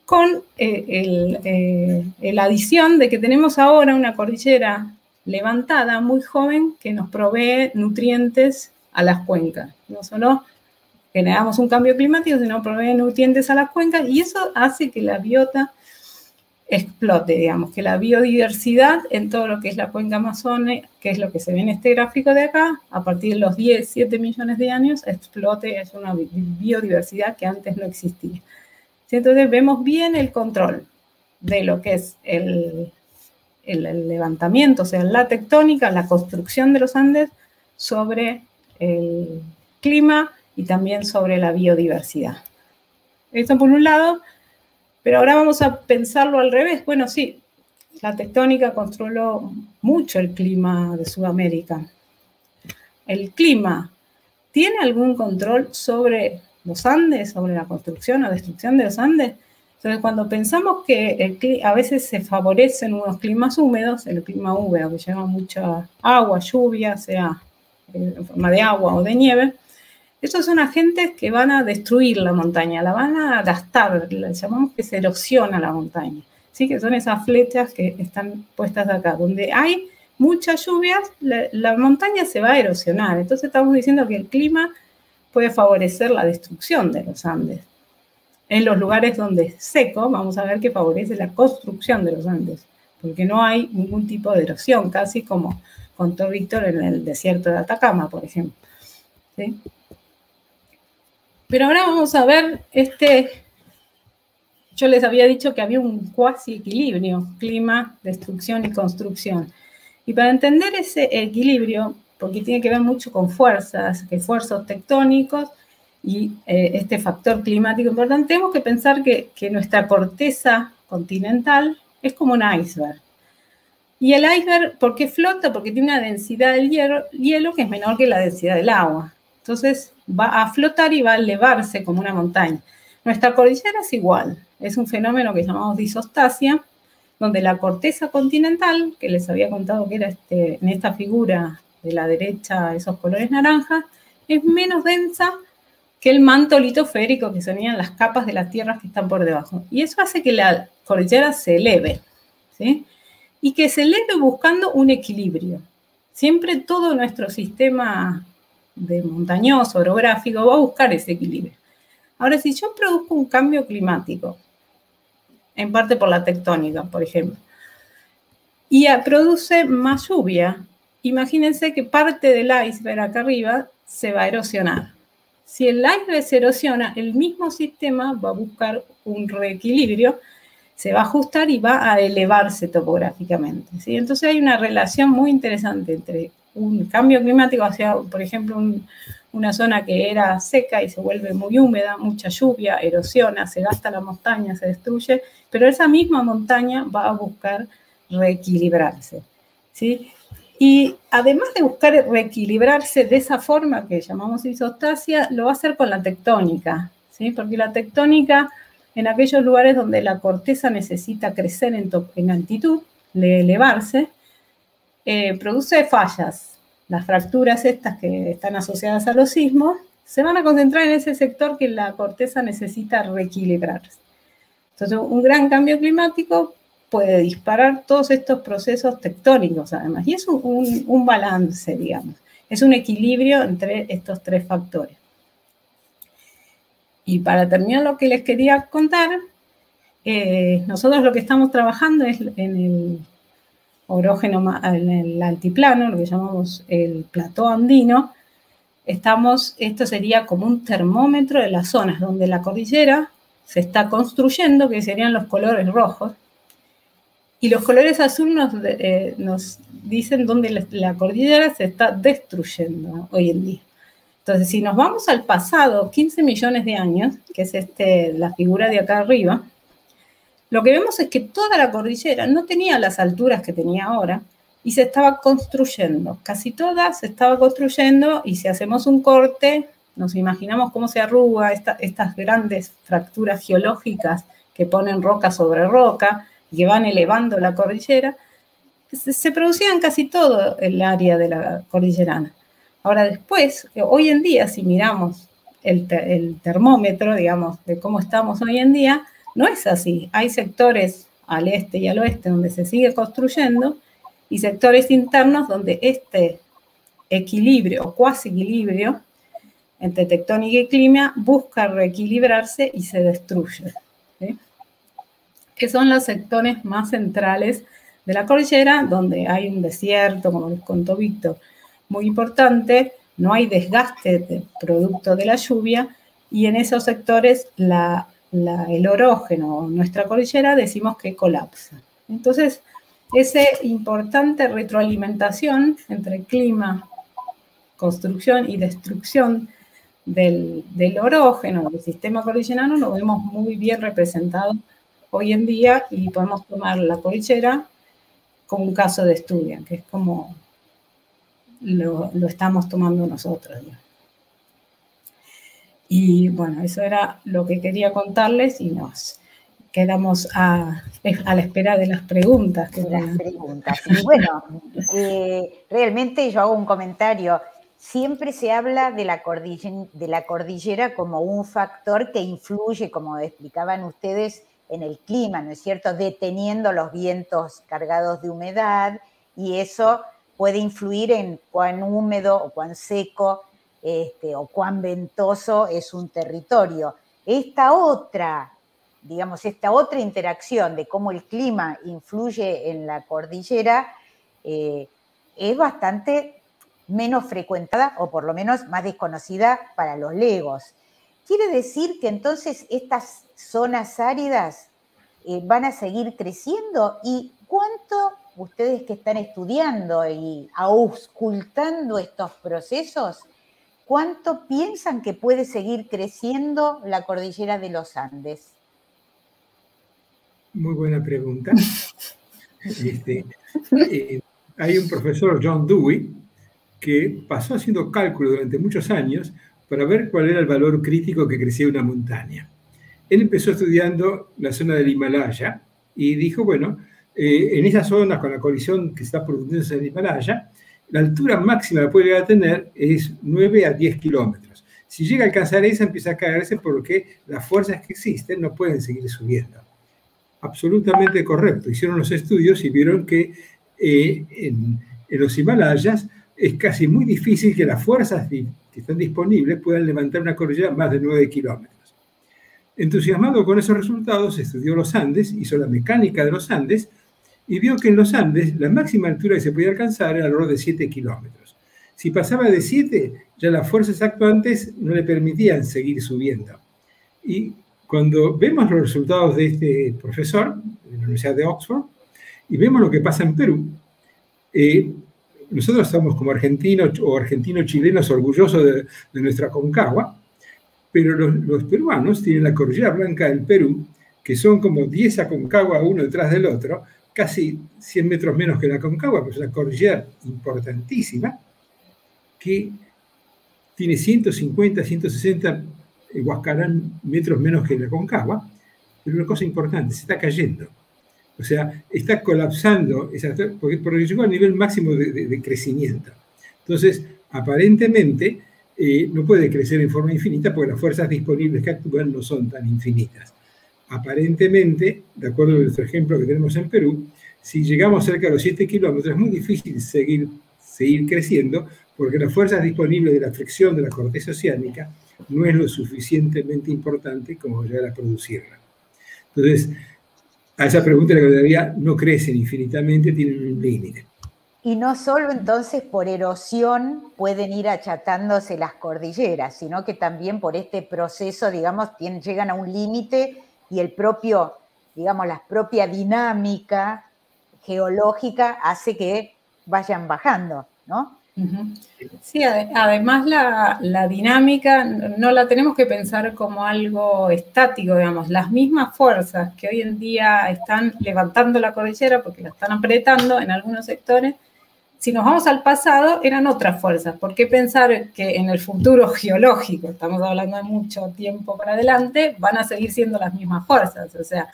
con la adición de que tenemos ahora una cordillera levantada, muy joven, que nos provee nutrientes a las cuencas. No solo generamos un cambio climático, sino provee nutrientes a las cuencas, y eso hace que la biota explote, digamos, que la biodiversidad en todo lo que es la cuenca amazónica, que es lo que se ve en este gráfico de acá, a partir de los 7 millones de años, explote, es una biodiversidad que antes no existía. Entonces vemos bien el control de lo que es el levantamiento, o sea, la tectónica, la construcción de los Andes sobre el clima y también sobre la biodiversidad. Esto por un lado, pero ahora vamos a pensarlo al revés. Bueno, sí, la tectónica controló mucho el clima de Sudamérica. ¿El clima tiene algún control sobre los Andes, sobre la construcción o destrucción de los Andes? Entonces, cuando pensamos que a veces se favorecen unos climas húmedos, el clima húmedo que lleva mucha agua, lluvia, sea en forma de agua o de nieve, estos son agentes que van a destruir la montaña, la van a gastar, llamamos que se erosiona la montaña, ¿sí? Que son esas flechas que están puestas acá, donde hay muchas lluvias, la montaña se va a erosionar. Entonces estamos diciendo que el clima puede favorecer la destrucción de los Andes. En los lugares donde es seco, vamos a ver que favorece la construcción de los Andes, porque no hay ningún tipo de erosión, casi como contó Víctor en el desierto de Atacama, por ejemplo. ¿Sí? Pero ahora vamos a ver yo les había dicho que había un cuasi equilibrio, clima, destrucción y construcción. Y para entender ese equilibrio, porque tiene que ver mucho con fuerzas, esfuerzos tectónicos y este factor climático importante, tenemos que pensar que nuestra corteza continental es como un iceberg. Y el iceberg, ¿por qué flota? Porque tiene una densidad del hielo que es menor que la densidad del agua. Entonces va a flotar y va a elevarse como una montaña. Nuestra cordillera es igual, es un fenómeno que llamamos disostasia, donde la corteza continental, que les había contado que era en esta figura de la derecha, esos colores naranjas, es menos densa que el manto litosférico, que serían las capas de las tierras que están por debajo. Y eso hace que la cordillera se eleve, ¿sí? Y que se eleve buscando un equilibrio. Siempre todo nuestro sistema de montañoso, orográfico, va a buscar ese equilibrio. Ahora, si yo produzco un cambio climático, en parte por la tectónica, por ejemplo, y produce más lluvia, imagínense que parte del iceberg acá arriba se va a erosionar. Si el iceberg se erosiona, el mismo sistema va a buscar un reequilibrio, se va a ajustar y va a elevarse topográficamente, ¿sí? Entonces hay una relación muy interesante entre un cambio climático hacia, por ejemplo, una zona que era seca y se vuelve muy húmeda, mucha lluvia, erosiona, se gasta la montaña, se destruye, pero esa misma montaña va a buscar reequilibrarse, ¿sí? Y además de buscar reequilibrarse de esa forma que llamamos isostasia, lo va a hacer con la tectónica, ¿sí? Porque la tectónica, en aquellos lugares donde la corteza necesita crecer en altitud, elevarse, produce fallas. Las fracturas estas que están asociadas a los sismos se van a concentrar en ese sector que la corteza necesita reequilibrarse. Entonces, un gran cambio climático puede disparar todos estos procesos tectónicos, además. Y es un balance, digamos. Es un equilibrio entre estos tres factores. Y para terminar lo que les quería contar, nosotros lo que estamos trabajando es en el orógeno, en el altiplano, lo que llamamos el plató andino. Esto sería como un termómetro de las zonas donde la cordillera se está construyendo, que serían los colores rojos, y los colores azules nos dicen dónde la cordillera se está destruyendo hoy en día. Entonces, si nos vamos al pasado, 15 millones de años, que es la figura de acá arriba, lo que vemos es que toda la cordillera no tenía las alturas que tenía ahora y se estaba construyendo. Casi toda se estaba construyendo y si hacemos un corte, nos imaginamos cómo se arruga estas grandes fracturas geológicas que ponen roca sobre roca y que van elevando la cordillera. Se producían casi todo el área de la cordillerana. Ahora después, hoy en día, si miramos el termómetro, digamos, de cómo estamos hoy en día, no es así. Hay sectores al este y al oeste donde se sigue construyendo y sectores internos donde este equilibrio o cuasi equilibrio entre tectónica y clima busca reequilibrarse y se destruye, ¿sí? Que son los sectores más centrales de la cordillera, donde hay un desierto, como les contó Víctor, muy importante, no hay desgaste producto de la lluvia, y en esos sectores el orógeno, nuestra cordillera, decimos que colapsa. Entonces, esa importante retroalimentación entre clima, construcción y destrucción del orógeno, del sistema cordillerano, lo vemos muy bien representado hoy en día y podemos tomar la cordillera como un caso de estudio, que es como lo estamos tomando nosotros. Y bueno, eso era lo que quería contarles y nos quedamos a la espera de las preguntas. Y bueno, realmente yo hago un comentario. Siempre se habla de la cordillera como un factor que influye, como explicaban ustedes, en el clima, ¿no es cierto? Deteniendo los vientos cargados de humedad, y eso puede influir en cuán húmedo o cuán seco o cuán ventoso es un territorio. esta otra, digamos, esta otra interacción de cómo el clima influye en la cordillera es bastante menos frecuentada o por lo menos más desconocida para los legos. ¿Quiere decir que entonces estas zonas áridas van a seguir creciendo? ¿Y cuánto ustedes que están estudiando y auscultando estos procesos, cuánto piensan que puede seguir creciendo la cordillera de los Andes? Muy buena pregunta. Hay un profesor, John Dewey, que pasó haciendo cálculos durante muchos años para ver cuál era el valor crítico que crecía una montaña. Él empezó estudiando la zona del Himalaya y dijo, bueno, en esas zonas con la colisión que está produciéndose en el Himalaya, la altura máxima que puede llegar a tener es 9 a 10 kilómetros. Si llega a alcanzar esa, empieza a caerse porque las fuerzas que existen no pueden seguir subiendo. Absolutamente correcto. Hicieron los estudios y vieron que en los Himalayas es casi muy difícil que las fuerzas que están disponibles puedan levantar una cordillera más de 9 kilómetros. Entusiasmado con esos resultados, estudió los Andes, hizo la mecánica de los Andes y vio que en los Andes la máxima altura que se podía alcanzar era alrededor de 7 kilómetros. Si pasaba de 7, ya las fuerzas actuantes no le permitían seguir subiendo. Y cuando vemos los resultados de este profesor de la Universidad de Oxford y vemos lo que pasa en Perú, nosotros estamos como argentinos o argentino-chilenos orgullosos de nuestra Aconcagua, pero los peruanos tienen la Cordillera Blanca del Perú, que son como 10 Aconcagua uno detrás del otro, casi 100 metros menos que la Aconcagua, pero es una cordillera importantísima, que tiene 150, 160 Huascarán metros menos que la Aconcagua, pero una cosa importante, se está cayendo. O sea, está colapsando, porque llegó al nivel máximo de crecimiento. Entonces, aparentemente, no puede crecer en forma infinita porque las fuerzas disponibles que actúan no son tan infinitas. Aparentemente, de acuerdo a nuestro ejemplo que tenemos en Perú, si llegamos cerca de los 7 kilómetros, es muy difícil seguir creciendo porque las fuerzas disponibles de la fricción de la corteza oceánica no es lo suficientemente importante como llegar a producirla. Entonces, a esa pregunta le diría, no crecen infinitamente, tienen un límite. Y no solo entonces por erosión pueden ir achatándose las cordilleras, sino que también por este proceso, digamos, llegan a un límite y el propio, digamos, la propia dinámica geológica hace que vayan bajando, ¿no? Sí, además la dinámica no la tenemos que pensar como algo estático, digamos. Las mismas fuerzas que hoy en día están levantando la cordillera porque la están apretando en algunos sectores, si nos vamos al pasado, eran otras fuerzas. ¿Por qué pensar que en el futuro geológico, estamos hablando de mucho tiempo para adelante, van a seguir siendo las mismas fuerzas? O sea,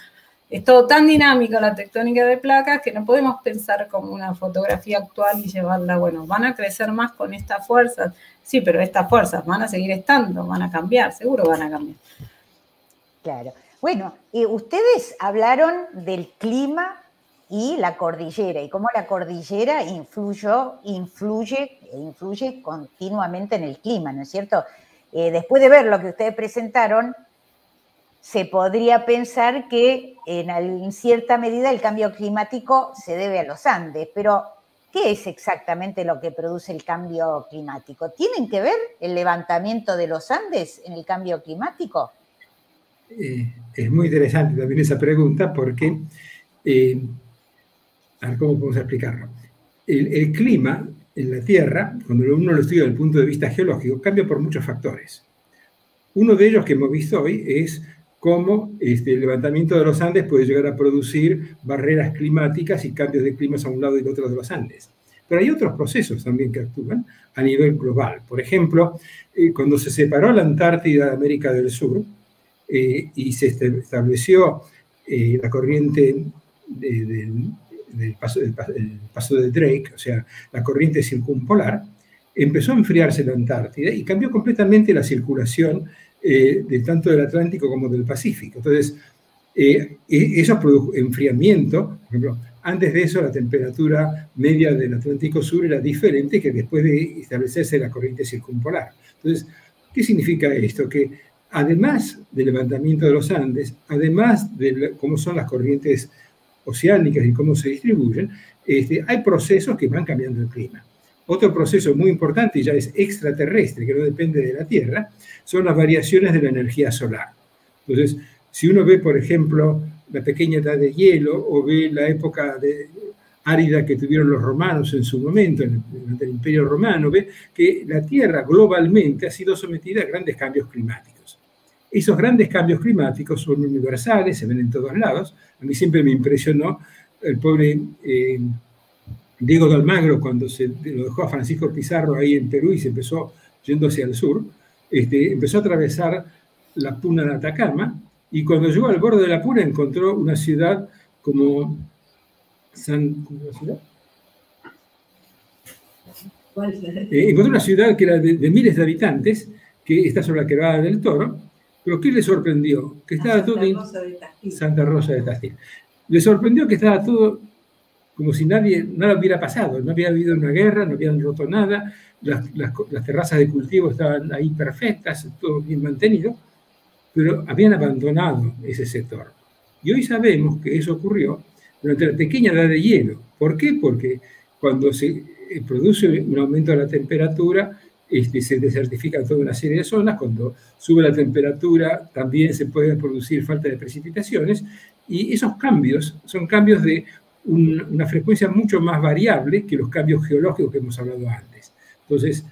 es todo tan dinámico la tectónica de placas que no podemos pensar como una fotografía actual y llevarla, bueno, van a crecer más con estas fuerzas. Sí, pero estas fuerzas van a seguir estando, van a cambiar, seguro van a cambiar. Claro. Bueno, ustedes hablaron del clima y la cordillera, y cómo la cordillera influye continuamente en el clima, ¿no es cierto? Después de ver lo que ustedes presentaron, se podría pensar que en cierta medida el cambio climático se debe a los Andes, pero ¿qué es exactamente lo que produce el cambio climático? ¿Tienen que ver el levantamiento de los Andes en el cambio climático? Es muy interesante también esa pregunta porque, a ver cómo podemos explicarlo. El clima en la Tierra, cuando uno lo estudia desde el punto de vista geológico, cambia por muchos factores. Uno de ellos que hemos visto hoy es cómo el levantamiento de los Andes puede llegar a producir barreras climáticas y cambios de climas a un lado y al otro de los Andes. Pero hay otros procesos también que actúan a nivel global. Por ejemplo, cuando se separó la Antártida de América del Sur y se estableció la corriente del paso de Drake, o sea, la corriente circumpolar, empezó a enfriarse la Antártida y cambió completamente la circulación tanto del Atlántico como del Pacífico. Entonces, eso produjo enfriamiento. Por ejemplo, antes de eso la temperatura media del Atlántico Sur era diferente que después de establecerse la corriente circumpolar. Entonces, ¿qué significa esto? Que además del levantamiento de los Andes, además de cómo son las corrientes oceánicas y cómo se distribuyen, hay procesos que van cambiando el clima. Otro proceso muy importante, y ya es extraterrestre, que no depende de la Tierra, son las variaciones de la energía solar. Entonces, si uno ve, por ejemplo, la pequeña edad de hielo, o ve la época árida que tuvieron los romanos en su momento, durante el Imperio Romano, ve que la Tierra globalmente ha sido sometida a grandes cambios climáticos. Esos grandes cambios climáticos son universales, se ven en todos lados. A mí siempre me impresionó el pobre Diego de Almagro, cuando lo dejó a Francisco Pizarro ahí en Perú y se empezó yendo hacia el sur, empezó a atravesar la Puna de Atacama, y cuando llegó al borde de la Puna encontró una ciudad como ¿cómo es la ciudad? Encontró una ciudad que era de miles de habitantes, que está sobre la quebrada del Toro, pero ¿qué le sorprendió? Que estaba todo en Santa Rosa de Tastil. Le sorprendió que estaba todo como si nada hubiera pasado, no había habido una guerra, no habían roto nada, las terrazas de cultivo estaban ahí perfectas, todo bien mantenido, pero habían abandonado ese sector. Y hoy sabemos que eso ocurrió durante la pequeña edad de hielo. ¿Por qué? Porque cuando se produce un aumento de la temperatura, se desertifican toda una serie de zonas. Cuando sube la temperatura, también se puede producir falta de precipitaciones, y esos cambios son cambios de una frecuencia mucho más variable que los cambios geológicos que hemos hablado antes. Entonces,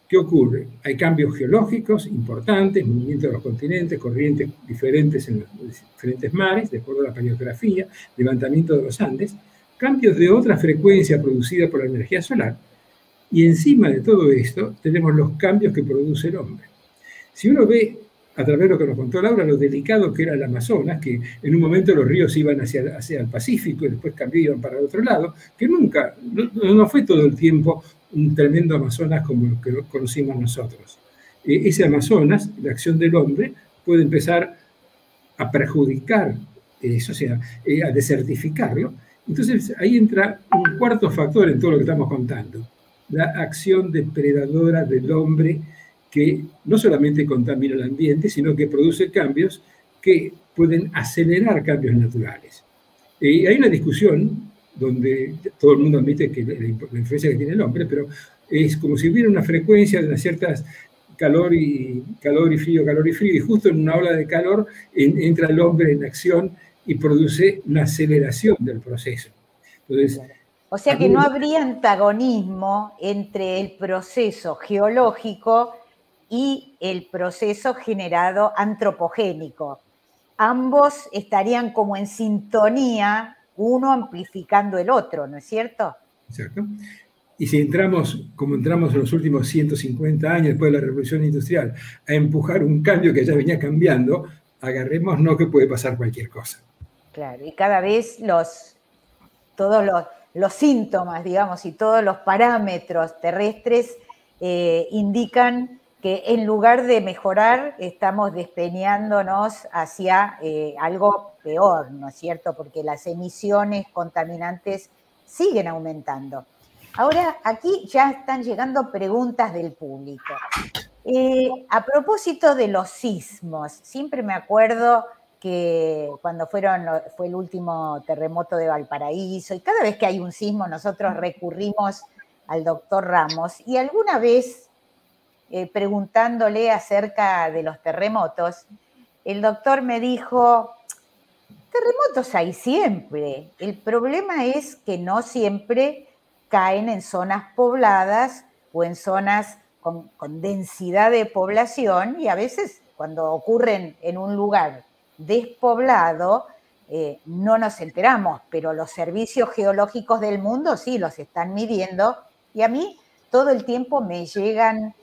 ¿qué ocurre? Hay cambios geológicos importantes, movimiento de los continentes, corrientes diferentes en los diferentes mares, de acuerdo a la paleografía, levantamiento de los Andes, cambios de otra frecuencia producida por la energía solar, y encima de todo esto tenemos los cambios que produce el hombre. Si uno ve, a través de lo que nos contó Laura, lo delicado que era el Amazonas, que en un momento los ríos iban hacia el Pacífico y después cambió y iban para el otro lado, que nunca, no fue todo el tiempo un tremendo Amazonas como lo que conocimos nosotros. Ese Amazonas, la acción del hombre, puede empezar a perjudicar eso, o sea, a desertificarlo. Entonces ahí entra un cuarto factor en todo lo que estamos contando, la acción depredadora del hombre, que no solamente contamina el ambiente, sino que produce cambios que pueden acelerar cambios naturales. Hay una discusión donde todo el mundo admite que la influencia que tiene el hombre, pero es como si hubiera una frecuencia de unas ciertas calor y frío, y justo en una ola de calor entra el hombre en acción y produce una aceleración del proceso. Entonces, o sea que no habría antagonismo entre el proceso geológico y el proceso generado antropogénico. Ambos estarían como en sintonía, uno amplificando el otro, ¿no es cierto? Exacto. Y si entramos, como entramos en los últimos 150 años después de la Revolución Industrial, a empujar un cambio que ya venía cambiando, agarrémonos que puede pasar cualquier cosa. Claro, y cada vez todos los síntomas, digamos, y todos los parámetros terrestres indican que en lugar de mejorar, estamos despeñándonos hacia algo peor, ¿no es cierto? Porque las emisiones contaminantes siguen aumentando. Ahora, aquí ya están llegando preguntas del público. A propósito de los sismos, siempre me acuerdo que cuando fue el último terremoto de Valparaíso, y cada vez que hay un sismo nosotros recurrimos al doctor Ramos, y alguna vez preguntándole acerca de los terremotos, el doctor me dijo, terremotos hay siempre, el problema es que no siempre caen en zonas pobladas o en zonas con densidad de población, y a veces cuando ocurren en un lugar despoblado no nos enteramos, pero los servicios geológicos del mundo sí los están midiendo, y a mí todo el tiempo me llegan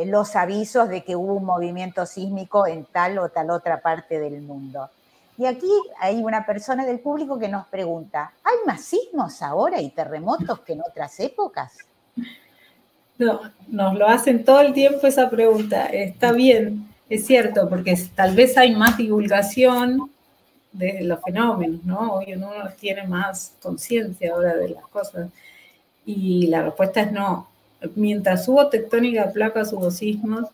los avisos de que hubo un movimiento sísmico en tal o tal otra parte del mundo. Y aquí hay una persona del público que nos pregunta, ¿hay más sismos ahora y terremotos que en otras épocas? No, nos lo hacen todo el tiempo esa pregunta. Está bien, es cierto, porque tal vez hay más divulgación de los fenómenos, ¿no? Hoy uno tiene más conciencia ahora de las cosas. Y la respuesta es no. Mientras hubo tectónica de placas, hubo sismos,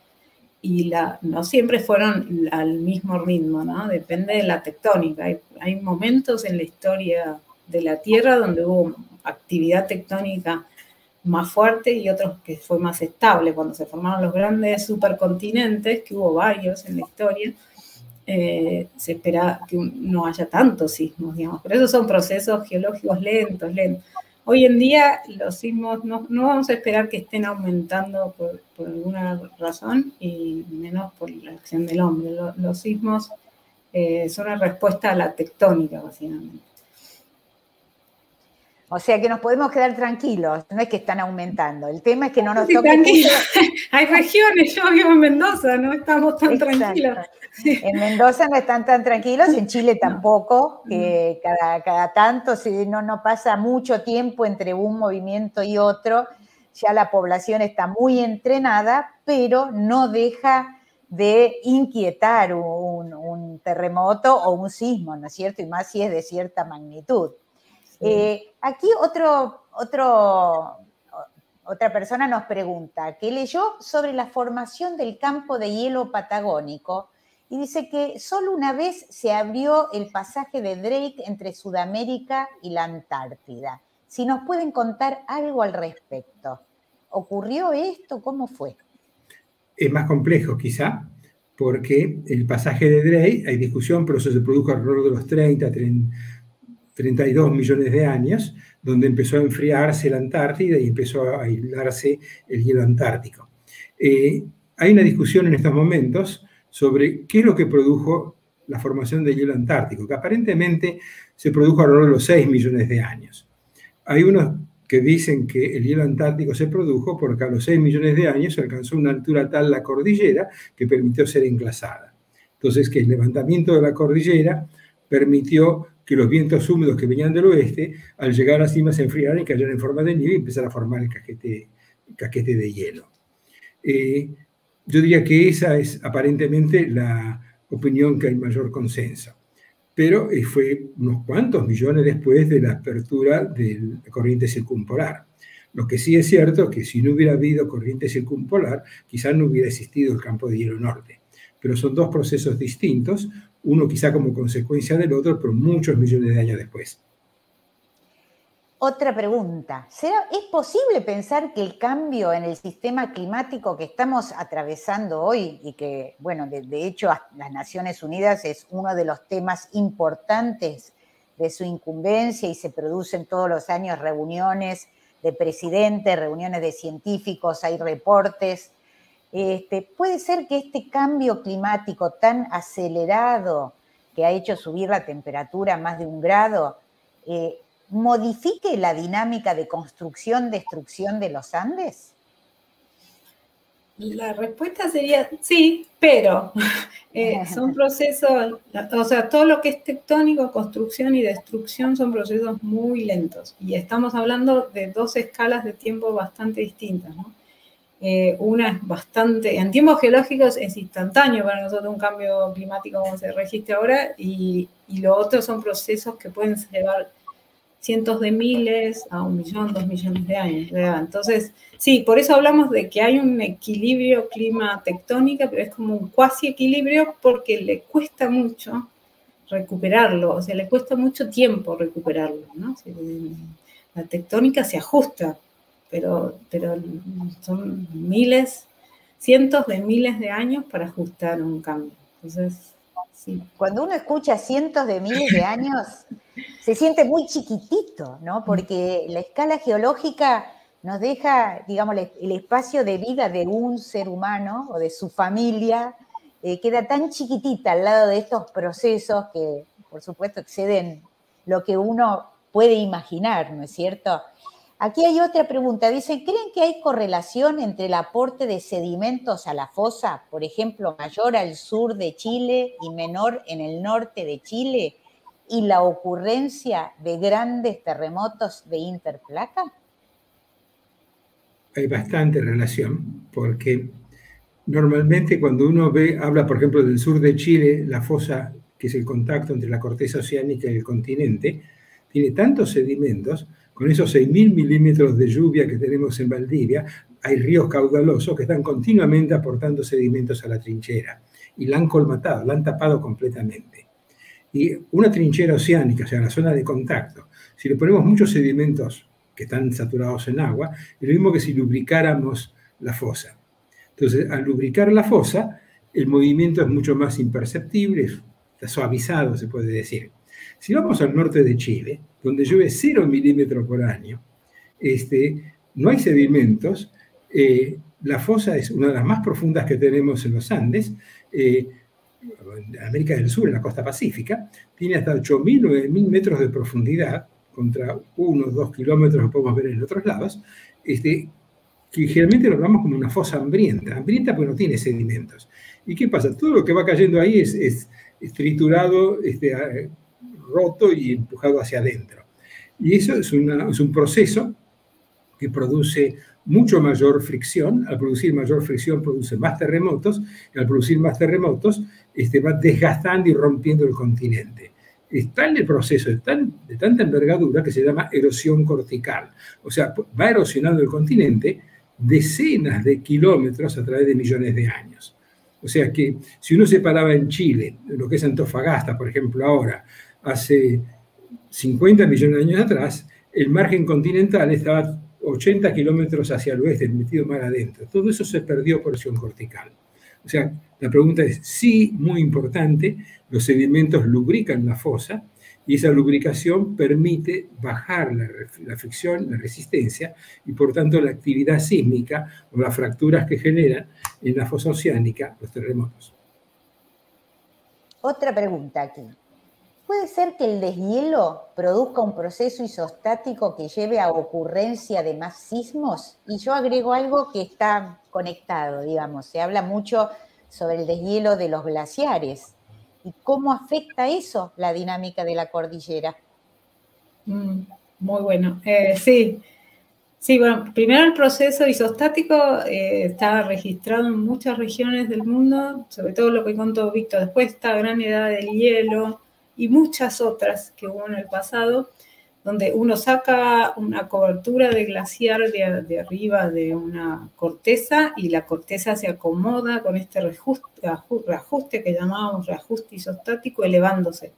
no siempre fueron al mismo ritmo, ¿no? Depende de la tectónica. Hay momentos en la historia de la Tierra donde hubo actividad tectónica más fuerte y otros que fue más estable. Cuando se formaron los grandes supercontinentes, que hubo varios en la historia, se espera que no haya tantos sismos, digamos. Pero esos son procesos geológicos lentos. Hoy en día los sismos no vamos a esperar que estén aumentando por alguna razón y menos por la acción del hombre. Los sismos son una respuesta a la tectónica, básicamente. O sea que nos podemos quedar tranquilos, no es que están aumentando. El tema es que no nos sí, toque. Hay regiones, yo vivo en Mendoza, no estamos tan tranquilos. Sí. En Mendoza no están tan tranquilos, en Chile tampoco, que cada tanto, si no pasa mucho tiempo entre un movimiento y otro, ya la población está muy entrenada, pero no deja de inquietar un terremoto o un sismo, ¿no es cierto? Y más si es de cierta magnitud. Aquí otra persona nos pregunta, que leyó sobre la formación del campo de hielo patagónico y dice que solo una vez se abrió el pasaje de Drake entre Sudamérica y la Antártida. Si nos pueden contar algo al respecto. ¿Ocurrió esto? ¿Cómo fue? Es más complejo quizá, porque el pasaje de Drake, hay discusión, pero eso se produjo alrededor de los 32 millones de años, donde empezó a enfriarse la Antártida y empezó a aislarse el hielo antártico. Hay una discusión en estos momentos sobre qué es lo que produjo la formación del hielo antártico, que aparentemente se produjo alrededor de los 6 millones de años. Hay unos que dicen que el hielo antártico se produjo porque a los 6 millones de años se alcanzó una altura tal la cordillera que permitió ser englasada. Entonces, que el levantamiento de la cordillera permitió que los vientos húmedos que venían del oeste, al llegar a la cima, se enfriaran y cayeran en forma de nieve y empezaron a formar el casquete de hielo. Yo diría que esa es aparentemente la opinión que hay mayor consenso. Pero fue unos cuantos millones después de la apertura de la corriente circumpolar. Lo que sí es cierto es que si no hubiera habido corriente circumpolar, quizás no hubiera existido el campo de hielo norte. Pero son dos procesos distintos, uno quizá como consecuencia del otro, pero muchos millones de años después. Otra pregunta. ¿Es posible pensar que el cambio en el sistema climático que estamos atravesando hoy, y que, bueno, de hecho las Naciones Unidas es uno de los temas importantes de su incumbencia y se producen todos los años reuniones de presidentes, reuniones de científicos, hay reportes? ¿Puede ser que este cambio climático tan acelerado que ha hecho subir la temperatura más de 1 grado modifique la dinámica de construcción-destrucción de los Andes? La respuesta sería sí, pero son procesos, o sea, todo lo que es tectónico, construcción y destrucción son procesos muy lentos. Y estamos hablando de 2 escalas de tiempo bastante distintas, ¿no? Una es bastante, en tiempos geológicos es instantáneo para nosotros un cambio climático como se registra ahora, y lo otro son procesos que pueden llevar cientos de miles a 1 millón, 2 millones de años, ¿verdad? Entonces, sí, por eso hablamos de que hay un equilibrio clima-tectónica, pero es como un cuasi equilibrio porque le cuesta mucho recuperarlo, o sea, le cuesta mucho tiempo recuperarlo, ¿no? La tectónica se ajusta, pero son cientos de miles de años para ajustar un cambio. Entonces, sí. Cuando uno escucha cientos de miles de años, se siente muy chiquitito, ¿no? Porque la escala geológica nos deja, digamos, el espacio de vida de un ser humano o de su familia, queda tan chiquitita al lado de estos procesos que, por supuesto, exceden lo que uno puede imaginar, ¿no es cierto? Aquí hay otra pregunta. Dicen, ¿creen que hay correlación entre el aporte de sedimentos a la fosa, por ejemplo, mayor al sur de Chile y menor en el norte de Chile, y la ocurrencia de grandes terremotos de interplaca? Hay bastante relación, porque normalmente cuando uno habla, por ejemplo, del sur de Chile, la fosa, que es el contacto entre la corteza oceánica y el continente, tiene tantos sedimentos con esos 6.000 milímetros de lluvia que tenemos en Valdivia, hay ríos caudalosos que están continuamente aportando sedimentos a la trinchera y la han colmatado, la han tapado completamente. Y una trinchera oceánica, o sea, la zona de contacto, si le ponemos muchos sedimentos que están saturados en agua, es lo mismo que si lubricáramos la fosa. Entonces, al lubricar la fosa, el movimiento es mucho más imperceptible, está suavizado, se puede decir. Si vamos al norte de Chile, donde llueve 0 milímetros por año, no hay sedimentos, la fosa es una de las más profundas que tenemos en los Andes, en América del Sur, en la costa pacífica, tiene hasta 8.000, 9.000 metros de profundidad, contra 1 o 2 kilómetros que podemos ver en otros lados, que generalmente lo hablamos como una fosa hambrienta porque no tiene sedimentos. ¿Y qué pasa? Todo lo que va cayendo ahí es triturado, roto y empujado hacia adentro. Y eso es un proceso que produce mucho mayor fricción. Al producir mayor fricción produce más terremotos, y al producir más terremotos va desgastando y rompiendo el continente. Está en el proceso de tanta envergadura que se llama erosión cortical. O sea, va erosionando el continente decenas de kilómetros a través de millones de años. O sea que si uno se paraba en Chile, lo que es Antofagasta, por ejemplo, ahora, hace 50 millones de años atrás, el margen continental estaba 80 kilómetros hacia el oeste, metido mar adentro. Todo eso se perdió por erosión cortical. O sea, la pregunta es, sí, muy importante, los sedimentos lubrican la fosa y esa lubricación permite bajar la fricción, la resistencia y por tanto la actividad sísmica o las fracturas que generan en la fosa oceánica los terremotos. Otra pregunta aquí. ¿Puede ser que el deshielo produzca un proceso isostático que lleve a ocurrencia de más sismos? Y yo agrego algo que está conectado, digamos. Se habla mucho sobre el deshielo de los glaciares. ¿Y cómo afecta eso la dinámica de la cordillera? Muy bueno. Sí, bueno, primero el proceso isostático está registrado en muchas regiones del mundo, sobre todo lo que contó Víctor. Después está Gran Edad del Hielo y muchas otras que hubo en el pasado, donde uno saca una cobertura de glaciar de arriba de una corteza y la corteza se acomoda con este reajuste que llamábamos reajuste isostático elevándose.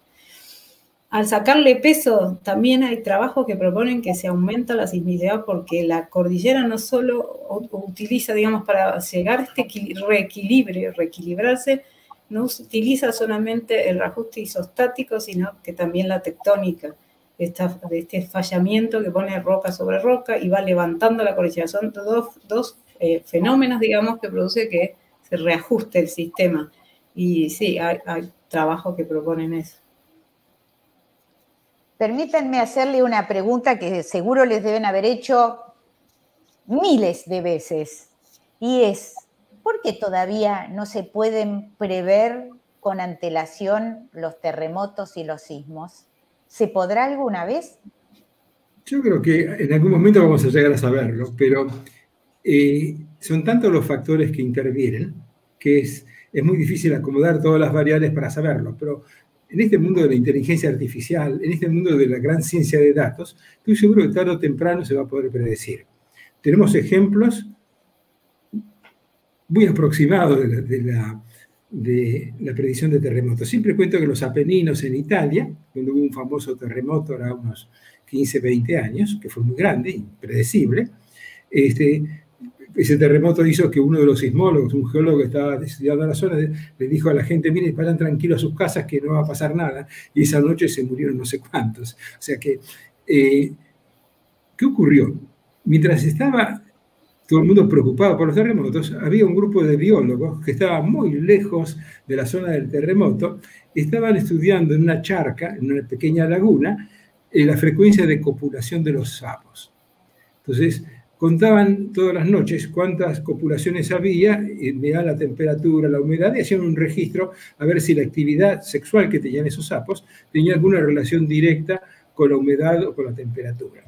Al sacarle peso, también hay trabajos que proponen que se aumenta la sismicidad porque la cordillera no solo utiliza, digamos, para llegar a este reequilibrarse, no utiliza solamente el reajuste isostático, sino que también la tectónica. De este fallamiento que pone roca sobre roca y va levantando la cordillera. Son dos fenómenos, digamos, que produce que se reajuste el sistema. Y sí, hay trabajos que proponen eso. Permítanme hacerle una pregunta que seguro les deben haber hecho miles de veces. Y es, ¿por qué todavía no se pueden prever con antelación los terremotos y los sismos? ¿Se podrá alguna vez? Yo creo que en algún momento vamos a llegar a saberlo, pero son tantos los factores que intervienen que es muy difícil acomodar todas las variables para saberlo. Pero en este mundo de la inteligencia artificial, en este mundo de la gran ciencia de datos, estoy seguro que tarde o temprano se va a poder predecir. Tenemos ejemplos muy aproximados de la predicción de terremotos. Siempre cuento que los Apeninos en Italia, donde hubo un famoso terremoto ahora unos 15, 20 años, que fue muy grande, impredecible, ese terremoto hizo que uno de los sismólogos, un geólogo que estaba estudiando la zona, le dijo a la gente, miren, vayan tranquilos a sus casas que no va a pasar nada, y esa noche se murieron no sé cuántos. O sea que, ¿qué ocurrió? Mientras estaba todo el mundo preocupado por los terremotos, había un grupo de biólogos que estaban muy lejos de la zona del terremoto, estaban estudiando en una charca, en una pequeña laguna, la frecuencia de copulación de los sapos. Entonces, contaban todas las noches cuántas copulaciones había, miraban la temperatura, la humedad, y hacían un registro a ver si la actividad sexual que tenían esos sapos tenía alguna relación directa con la humedad o con la temperatura.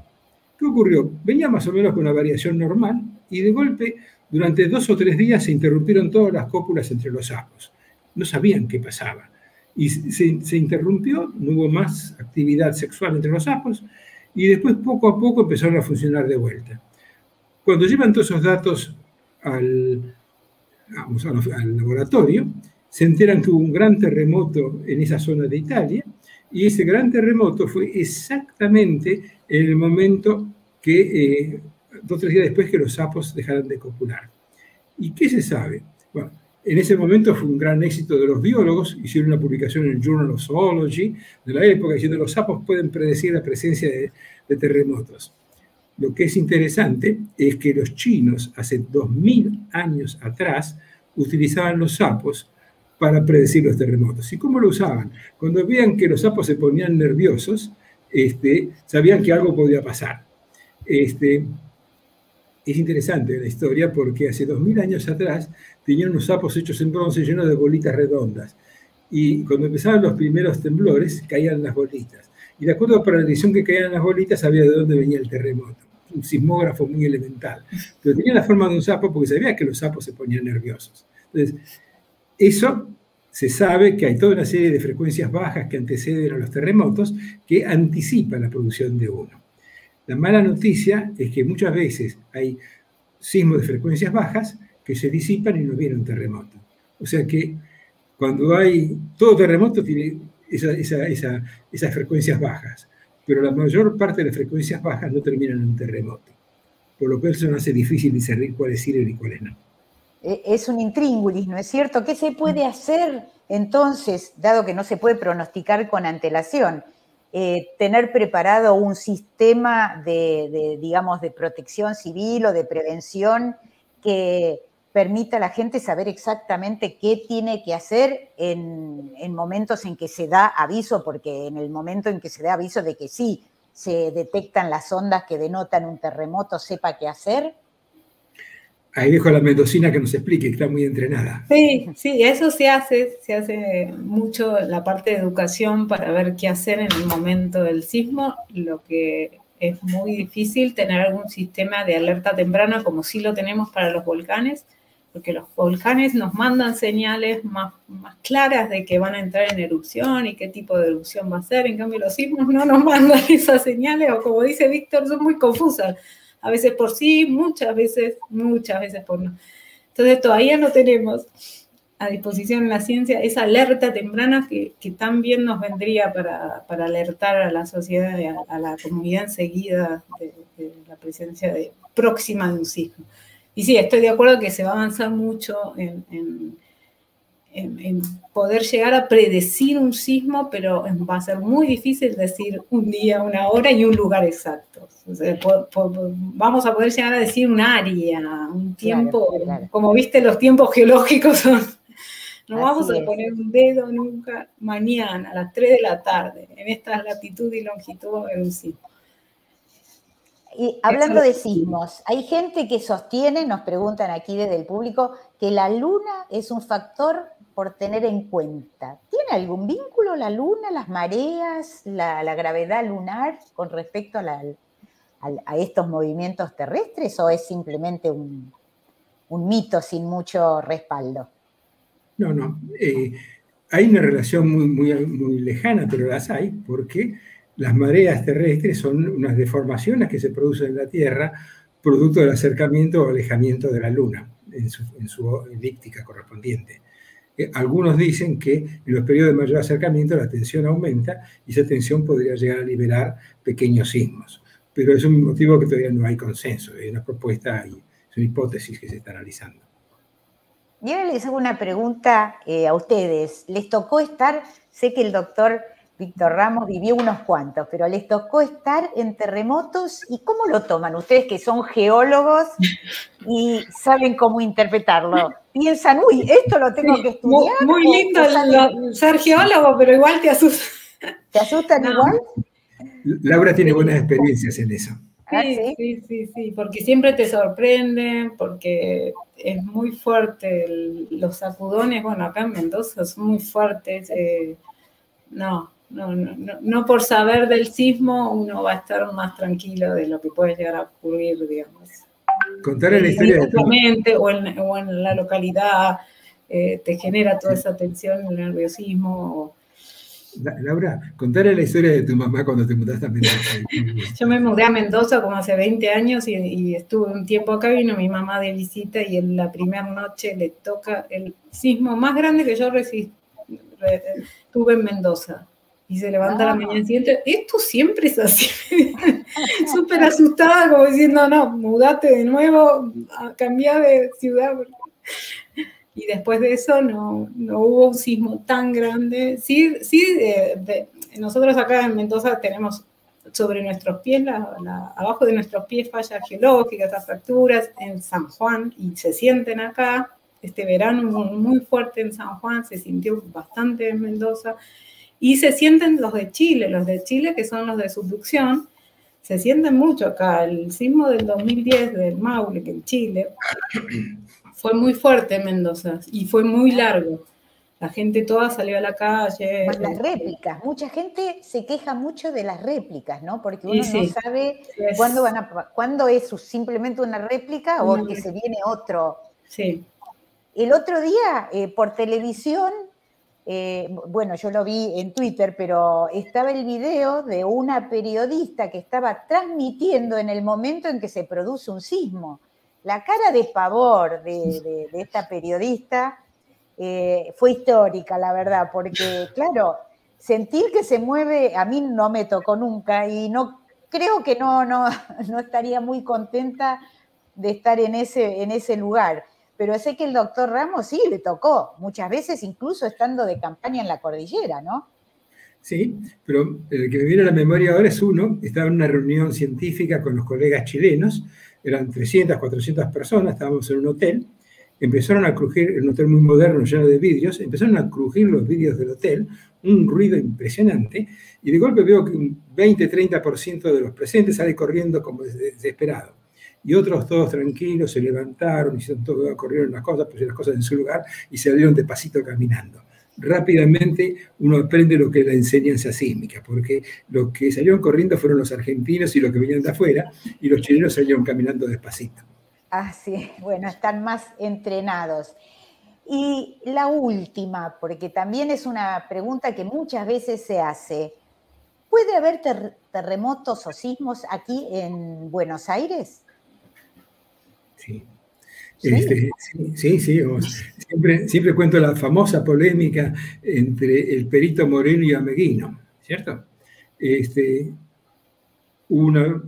¿Qué ocurrió? Venía más o menos con una variación normal y de golpe, durante 2 o 3 días se interrumpieron todas las cópulas entre los sapos. No sabían qué pasaba. Y se interrumpió, no hubo más actividad sexual entre los sapos y después poco a poco empezaron a funcionar de vuelta. Cuando llevan todos esos datos al laboratorio, se enteran que hubo un gran terremoto en esa zona de Italia, y ese gran terremoto fue exactamente en el momento que, 2 o 3 días después que los sapos dejaron de copular. ¿Y qué se sabe? Bueno, en ese momento fue un gran éxito de los biólogos, hicieron una publicación en el Journal of Zoology de la época diciendo que los sapos pueden predecir la presencia de terremotos. Lo que es interesante es que los chinos hace 2000 años atrás utilizaban los sapos para predecir los terremotos. ¿Y cómo lo usaban? Cuando veían que los sapos se ponían nerviosos, sabían que algo podía pasar. Es interesante la historia porque hace 2000 años atrás tenían unos sapos hechos en bronce llenos de bolitas redondas. Y cuando empezaban los primeros temblores, caían las bolitas. Y de acuerdo a la dirección que caían las bolitas, sabía de dónde venía el terremoto. Un sismógrafo muy elemental. Pero tenía la forma de un sapo porque sabía que los sapos se ponían nerviosos. Entonces, eso se sabe que hay toda una serie de frecuencias bajas que anteceden a los terremotos que anticipan la producción de uno. La mala noticia es que muchas veces hay sismos de frecuencias bajas que se disipan y no viene un terremoto. O sea que cuando hay, todo terremoto tiene esas frecuencias bajas, pero la mayor parte de las frecuencias bajas no terminan en un terremoto, por lo cual eso nos hace difícil discernir cuáles sirven y cuáles no. Es un intríngulis, ¿no es cierto? ¿Qué se puede hacer entonces, dado que no se puede pronosticar con antelación? Tener preparado un sistema digamos, de protección civil o de prevención que permita a la gente saber exactamente qué tiene que hacer en momentos en que se da aviso, porque en el momento en que se da aviso de que sí se detectan las ondas que denotan un terremoto, sepa qué hacer. Ahí dejo a la mendocina que nos explique, que está muy entrenada. Sí, eso se hace mucho la parte de educación para ver qué hacer en el momento del sismo, lo que es muy difícil tener algún sistema de alerta temprana como sí lo tenemos para los volcanes, porque los volcanes nos mandan señales más claras de que van a entrar en erupción y qué tipo de erupción va a ser, en cambio los sismos no nos mandan esas señales, o como dice Víctor, son muy confusas. A veces por sí, muchas veces por no. Entonces todavía no tenemos a disposición en la ciencia esa alerta temprana que tan bien nos vendría para alertar a la sociedad, a la comunidad enseguida de la presencia próxima de un sismo. Y sí, estoy de acuerdo que se va a avanzar mucho en poder llegar a predecir un sismo, pero va a ser muy difícil decir un día, una hora y un lugar exacto. O sea, vamos a poder llegar a decir un área, un tiempo, claro. Como viste, los tiempos geológicos son... No vamos a poner un dedo nunca mañana a las 3 de la tarde, en esta latitud y longitud va a haber un sismo. Y hablando de sismos, hay gente que sostiene, nos preguntan aquí desde el público, que la luna es un factor por tener en cuenta. ¿Tiene algún vínculo la luna, las mareas, la gravedad lunar con respecto a estos movimientos terrestres, o es simplemente un mito sin mucho respaldo? No. Hay una relación muy lejana, pero las hay, porque las mareas terrestres son unas deformaciones que se producen en la Tierra producto del acercamiento o alejamiento de la Luna en su elíptica correspondiente. Algunos dicen que en los periodos de mayor acercamiento la tensión aumenta y esa tensión podría llegar a liberar pequeños sismos. Pero es un motivo que todavía no hay consenso, es una propuesta y es una hipótesis que se está analizando. Y ahora les hago una pregunta a ustedes. ¿Les tocó estar? Sé que el doctor Víctor Ramos vivió unos cuantos, pero les tocó estar en terremotos. ¿Y cómo lo toman ustedes que son geólogos y saben cómo interpretarlo? ¿Piensan, uy, esto lo tengo que estudiar? Muy lindo ser geólogo, pero igual te asusta. ¿Te asustan igual? Laura tiene buenas experiencias en eso. Sí, porque siempre te sorprenden, porque es muy fuerte los sacudones, bueno, acá en Mendoza son muy fuertes. No por saber del sismo uno va a estar más tranquilo de lo que puede llegar a ocurrir, digamos. Contar la historia o en la localidad te genera toda esa tensión, el nerviosismo. Laura, contale la historia de tu mamá cuando te mudaste a Mendoza. Yo me mudé a Mendoza como hace 20 años y estuve un tiempo acá, vino mi mamá de visita y en la primera noche le toca el sismo más grande que yo tuve en Mendoza. Y se levanta la mañana siguiente, esto siempre es así. Súper asustada, como diciendo, no, mudate de nuevo, cambiá de ciudad. Y después de eso no hubo un sismo tan grande. Sí, nosotros acá en Mendoza tenemos sobre nuestros pies, abajo de nuestros pies fallas geológicas, las fracturas en San Juan, y se sienten acá. Este verano muy fuerte en San Juan, se sintió bastante en Mendoza. Y se sienten los de Chile, que son los de subducción, se sienten mucho acá. El sismo del 2010 del Maule, que en Chile, fue muy fuerte en Mendoza y fue muy largo. La gente toda salió a la calle. Bueno, las réplicas, mucha gente se queja mucho de las réplicas, ¿no? Porque uno no sabe cuándo es simplemente una réplica o que se viene otro. Sí. El otro día, por televisión, bueno, yo lo vi en Twitter, pero estaba el video de una periodista que estaba transmitiendo en el momento en que se produce un sismo. La cara de pavor de esta periodista fue histórica, la verdad, porque, claro, sentir que se mueve, a mí no me tocó nunca y no creo que no estaría muy contenta de estar en ese lugar. Pero sé que el doctor Ramos sí le tocó, muchas veces incluso estando de campaña en la cordillera, ¿no? Sí, pero el que me viene a la memoria ahora es uno, estaba en una reunión científica con los colegas chilenos, eran 300, 400 personas, estábamos en un hotel, empezaron a crujir, un hotel muy moderno, lleno de vidrios, empezaron a crujir los vidrios del hotel, un ruido impresionante, y de golpe veo que un 20-30% de los presentes sale corriendo como desesperado. Y otros todos tranquilos se levantaron, hicieron todo, corrieron las cosas, pusieron las cosas en su lugar y salieron de pasito caminando. Rápidamente uno aprende lo que es la enseñanza sísmica, porque los que salieron corriendo fueron los argentinos y los que venían de afuera, y los chilenos salieron caminando despacito. Ah, sí, bueno, están más entrenados. Y la última, porque también es una pregunta que muchas veces se hace. ¿Puede haber terremotos o sismos aquí en Buenos Aires? Sí. Sí. Siempre cuento la famosa polémica entre el Perito Moreno y Ameguino, ¿cierto?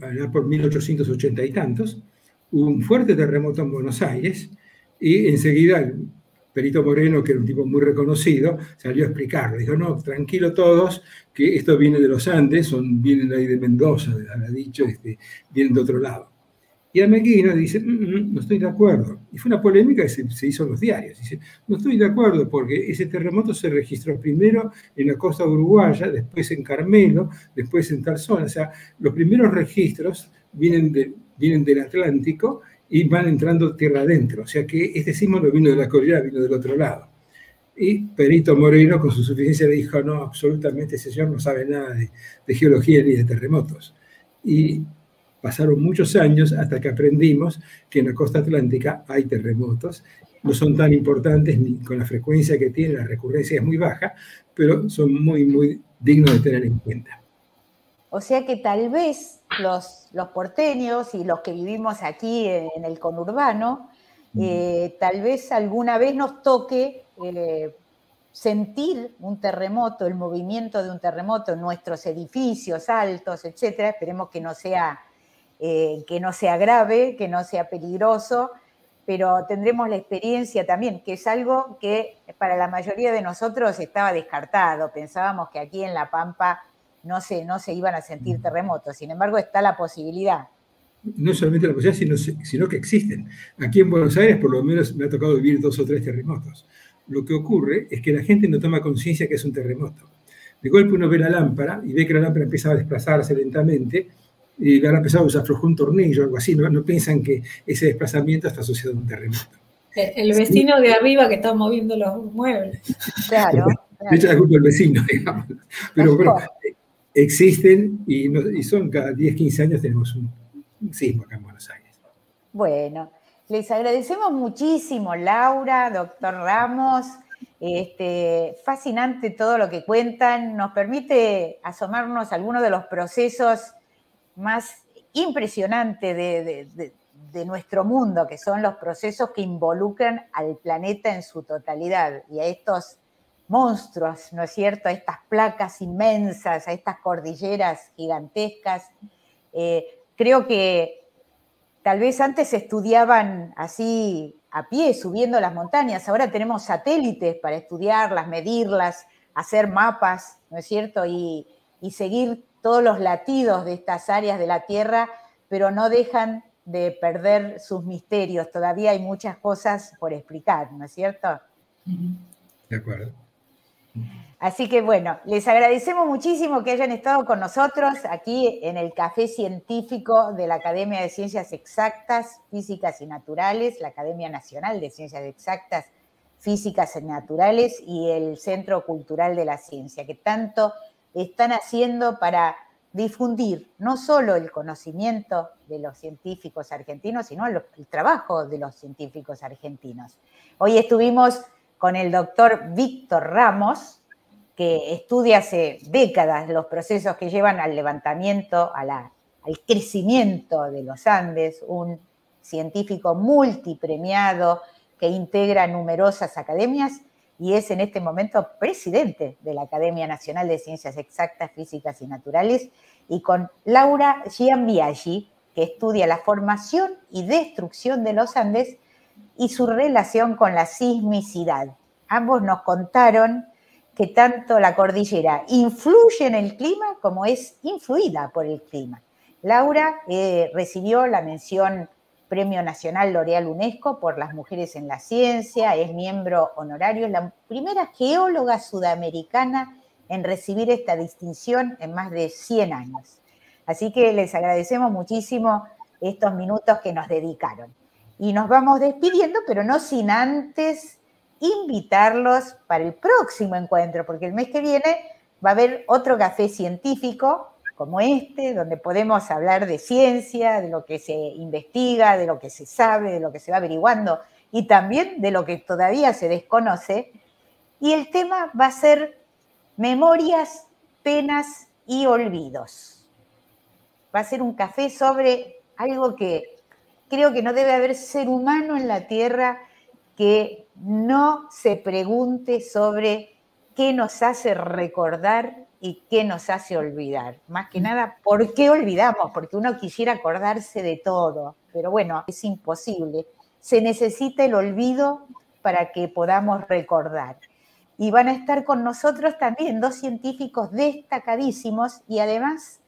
Allá por 1880 y tantos, hubo un fuerte terremoto en Buenos Aires y enseguida el Perito Moreno, que era un tipo muy reconocido, salió a explicarlo. Dijo, no, tranquilo todos, que esto viene de los Andes, vienen ahí de Mendoza, ha dicho, vienen de otro lado. Y Ameguino dice, no estoy de acuerdo. Y fue una polémica que se hizo en los diarios. Dice, no estoy de acuerdo porque ese terremoto se registró primero en la costa uruguaya, después en Carmelo, después en tal zona. O sea, los primeros registros vienen del Atlántico y van entrando tierra adentro. O sea que este sismo no vino de la cordillera, vino del otro lado. Y Perito Moreno, con su suficiencia, le dijo, no, absolutamente ese señor no sabe nada de geología ni de terremotos. Y pasaron muchos años hasta que aprendimos que en la costa atlántica hay terremotos. No son tan importantes ni con la frecuencia que tienen, la recurrencia es muy baja, pero son muy, muy dignos de tener en cuenta. O sea que tal vez los porteños y los que vivimos aquí en el conurbano, tal vez alguna vez nos toque sentir un terremoto, el movimiento de un terremoto en nuestros edificios altos, etcétera. Esperemos que no sea grave, que no sea peligroso, pero tendremos la experiencia también, que es algo que para la mayoría de nosotros estaba descartado. Pensábamos que aquí en La Pampa no se iban a sentir terremotos, sin embargo está la posibilidad. No solamente la posibilidad, sino que existen. Aquí en Buenos Aires por lo menos me ha tocado vivir 2 o 3 terremotos. Lo que ocurre es que la gente no toma conciencia que es un terremoto. De golpe uno ve la lámpara y ve que la lámpara empieza a desplazarse lentamente, y ahora empezado se aflojó un tornillo o algo así, no piensan que ese desplazamiento está asociado a un terremoto. El vecino de arriba que está moviendo los muebles. Claro. De hecho, la culpa del vecino, digamos. Pero bueno, existen y son cada 10, 15 años tenemos un sismo acá en Buenos Aires. Bueno, les agradecemos muchísimo, Laura, doctor Ramos. Fascinante todo lo que cuentan, nos permite asomarnos a algunos de los procesos más impresionantes de nuestro mundo, que son los procesos que involucran al planeta en su totalidad y a estos monstruos, ¿no es cierto?, a estas placas inmensas, a estas cordilleras gigantescas. Creo que tal vez antes se estudiaban así a pie, subiendo las montañas. Ahora tenemos satélites para estudiarlas, medirlas, hacer mapas, ¿no es cierto? Y seguir todos los latidos de estas áreas de la Tierra, pero no dejan de perder sus misterios. Todavía hay muchas cosas por explicar, ¿no es cierto? De acuerdo. Así que bueno, les agradecemos muchísimo que hayan estado con nosotros aquí en el Café Científico de la Academia de Ciencias Exactas, Físicas y Naturales, la Academia Nacional de Ciencias Exactas, Físicas y Naturales y el Centro Cultural de la Ciencia, que tanto están haciendo para difundir no solo el conocimiento de los científicos argentinos, sino el trabajo de los científicos argentinos. Hoy estuvimos con el doctor Víctor Ramos, que estudia hace décadas los procesos que llevan al levantamiento, al crecimiento de los Andes, un científico multipremiado que integra numerosas academias y es en este momento presidente de la Academia Nacional de Ciencias Exactas, Físicas y Naturales, y con Laura Giambiaggi, que estudia la formación y destrucción de los Andes y su relación con la sismicidad. Ambos nos contaron que tanto la cordillera influye en el clima como es influida por el clima. Laura recibió la mención Premio Nacional L'Oréal UNESCO por las mujeres en la ciencia, es miembro honorario, es la primera geóloga sudamericana en recibir esta distinción en más de 100 años. Así que les agradecemos muchísimo estos minutos que nos dedicaron. Y nos vamos despidiendo, pero no sin antes invitarlos para el próximo encuentro, porque el mes que viene va a haber otro café científico como este, donde podemos hablar de ciencia, de lo que se investiga, de lo que se sabe, de lo que se va averiguando y también de lo que todavía se desconoce. Y el tema va a ser memorias, penas y olvidos. Va a ser un café sobre algo que creo que no debe haber ser humano en la Tierra que no se pregunte sobre qué nos hace recordar y qué nos hace olvidar. Más que nada, ¿por qué olvidamos? Porque uno quisiera acordarse de todo, pero bueno, es imposible. Se necesita el olvido para que podamos recordar. Y van a estar con nosotros también dos científicos destacadísimos y además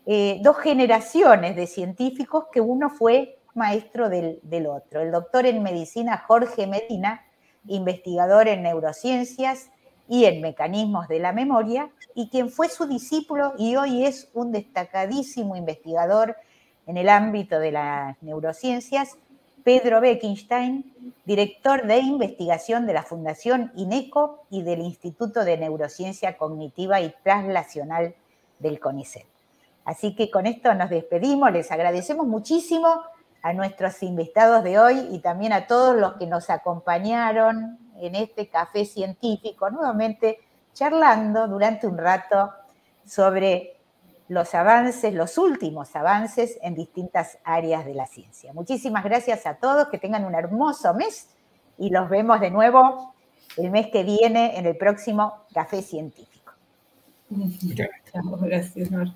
dos generaciones de científicos que uno fue maestro del otro. El doctor en medicina Jorge Medina, investigador en neurociencias y en mecanismos de la memoria, y quien fue su discípulo y hoy es un destacadísimo investigador en el ámbito de las neurociencias, Pedro Beckenstein, director de investigación de la Fundación INECO y del Instituto de Neurociencia Cognitiva y Translacional del CONICET. Así que con esto nos despedimos, les agradecemos muchísimo a nuestros invitados de hoy y también a todos los que nos acompañaron en este café científico, nuevamente charlando durante un rato sobre los avances, los últimos avances en distintas áreas de la ciencia. Muchísimas gracias a todos, que tengan un hermoso mes y los vemos de nuevo el mes que viene en el próximo Café Científico. Gracias, Mar.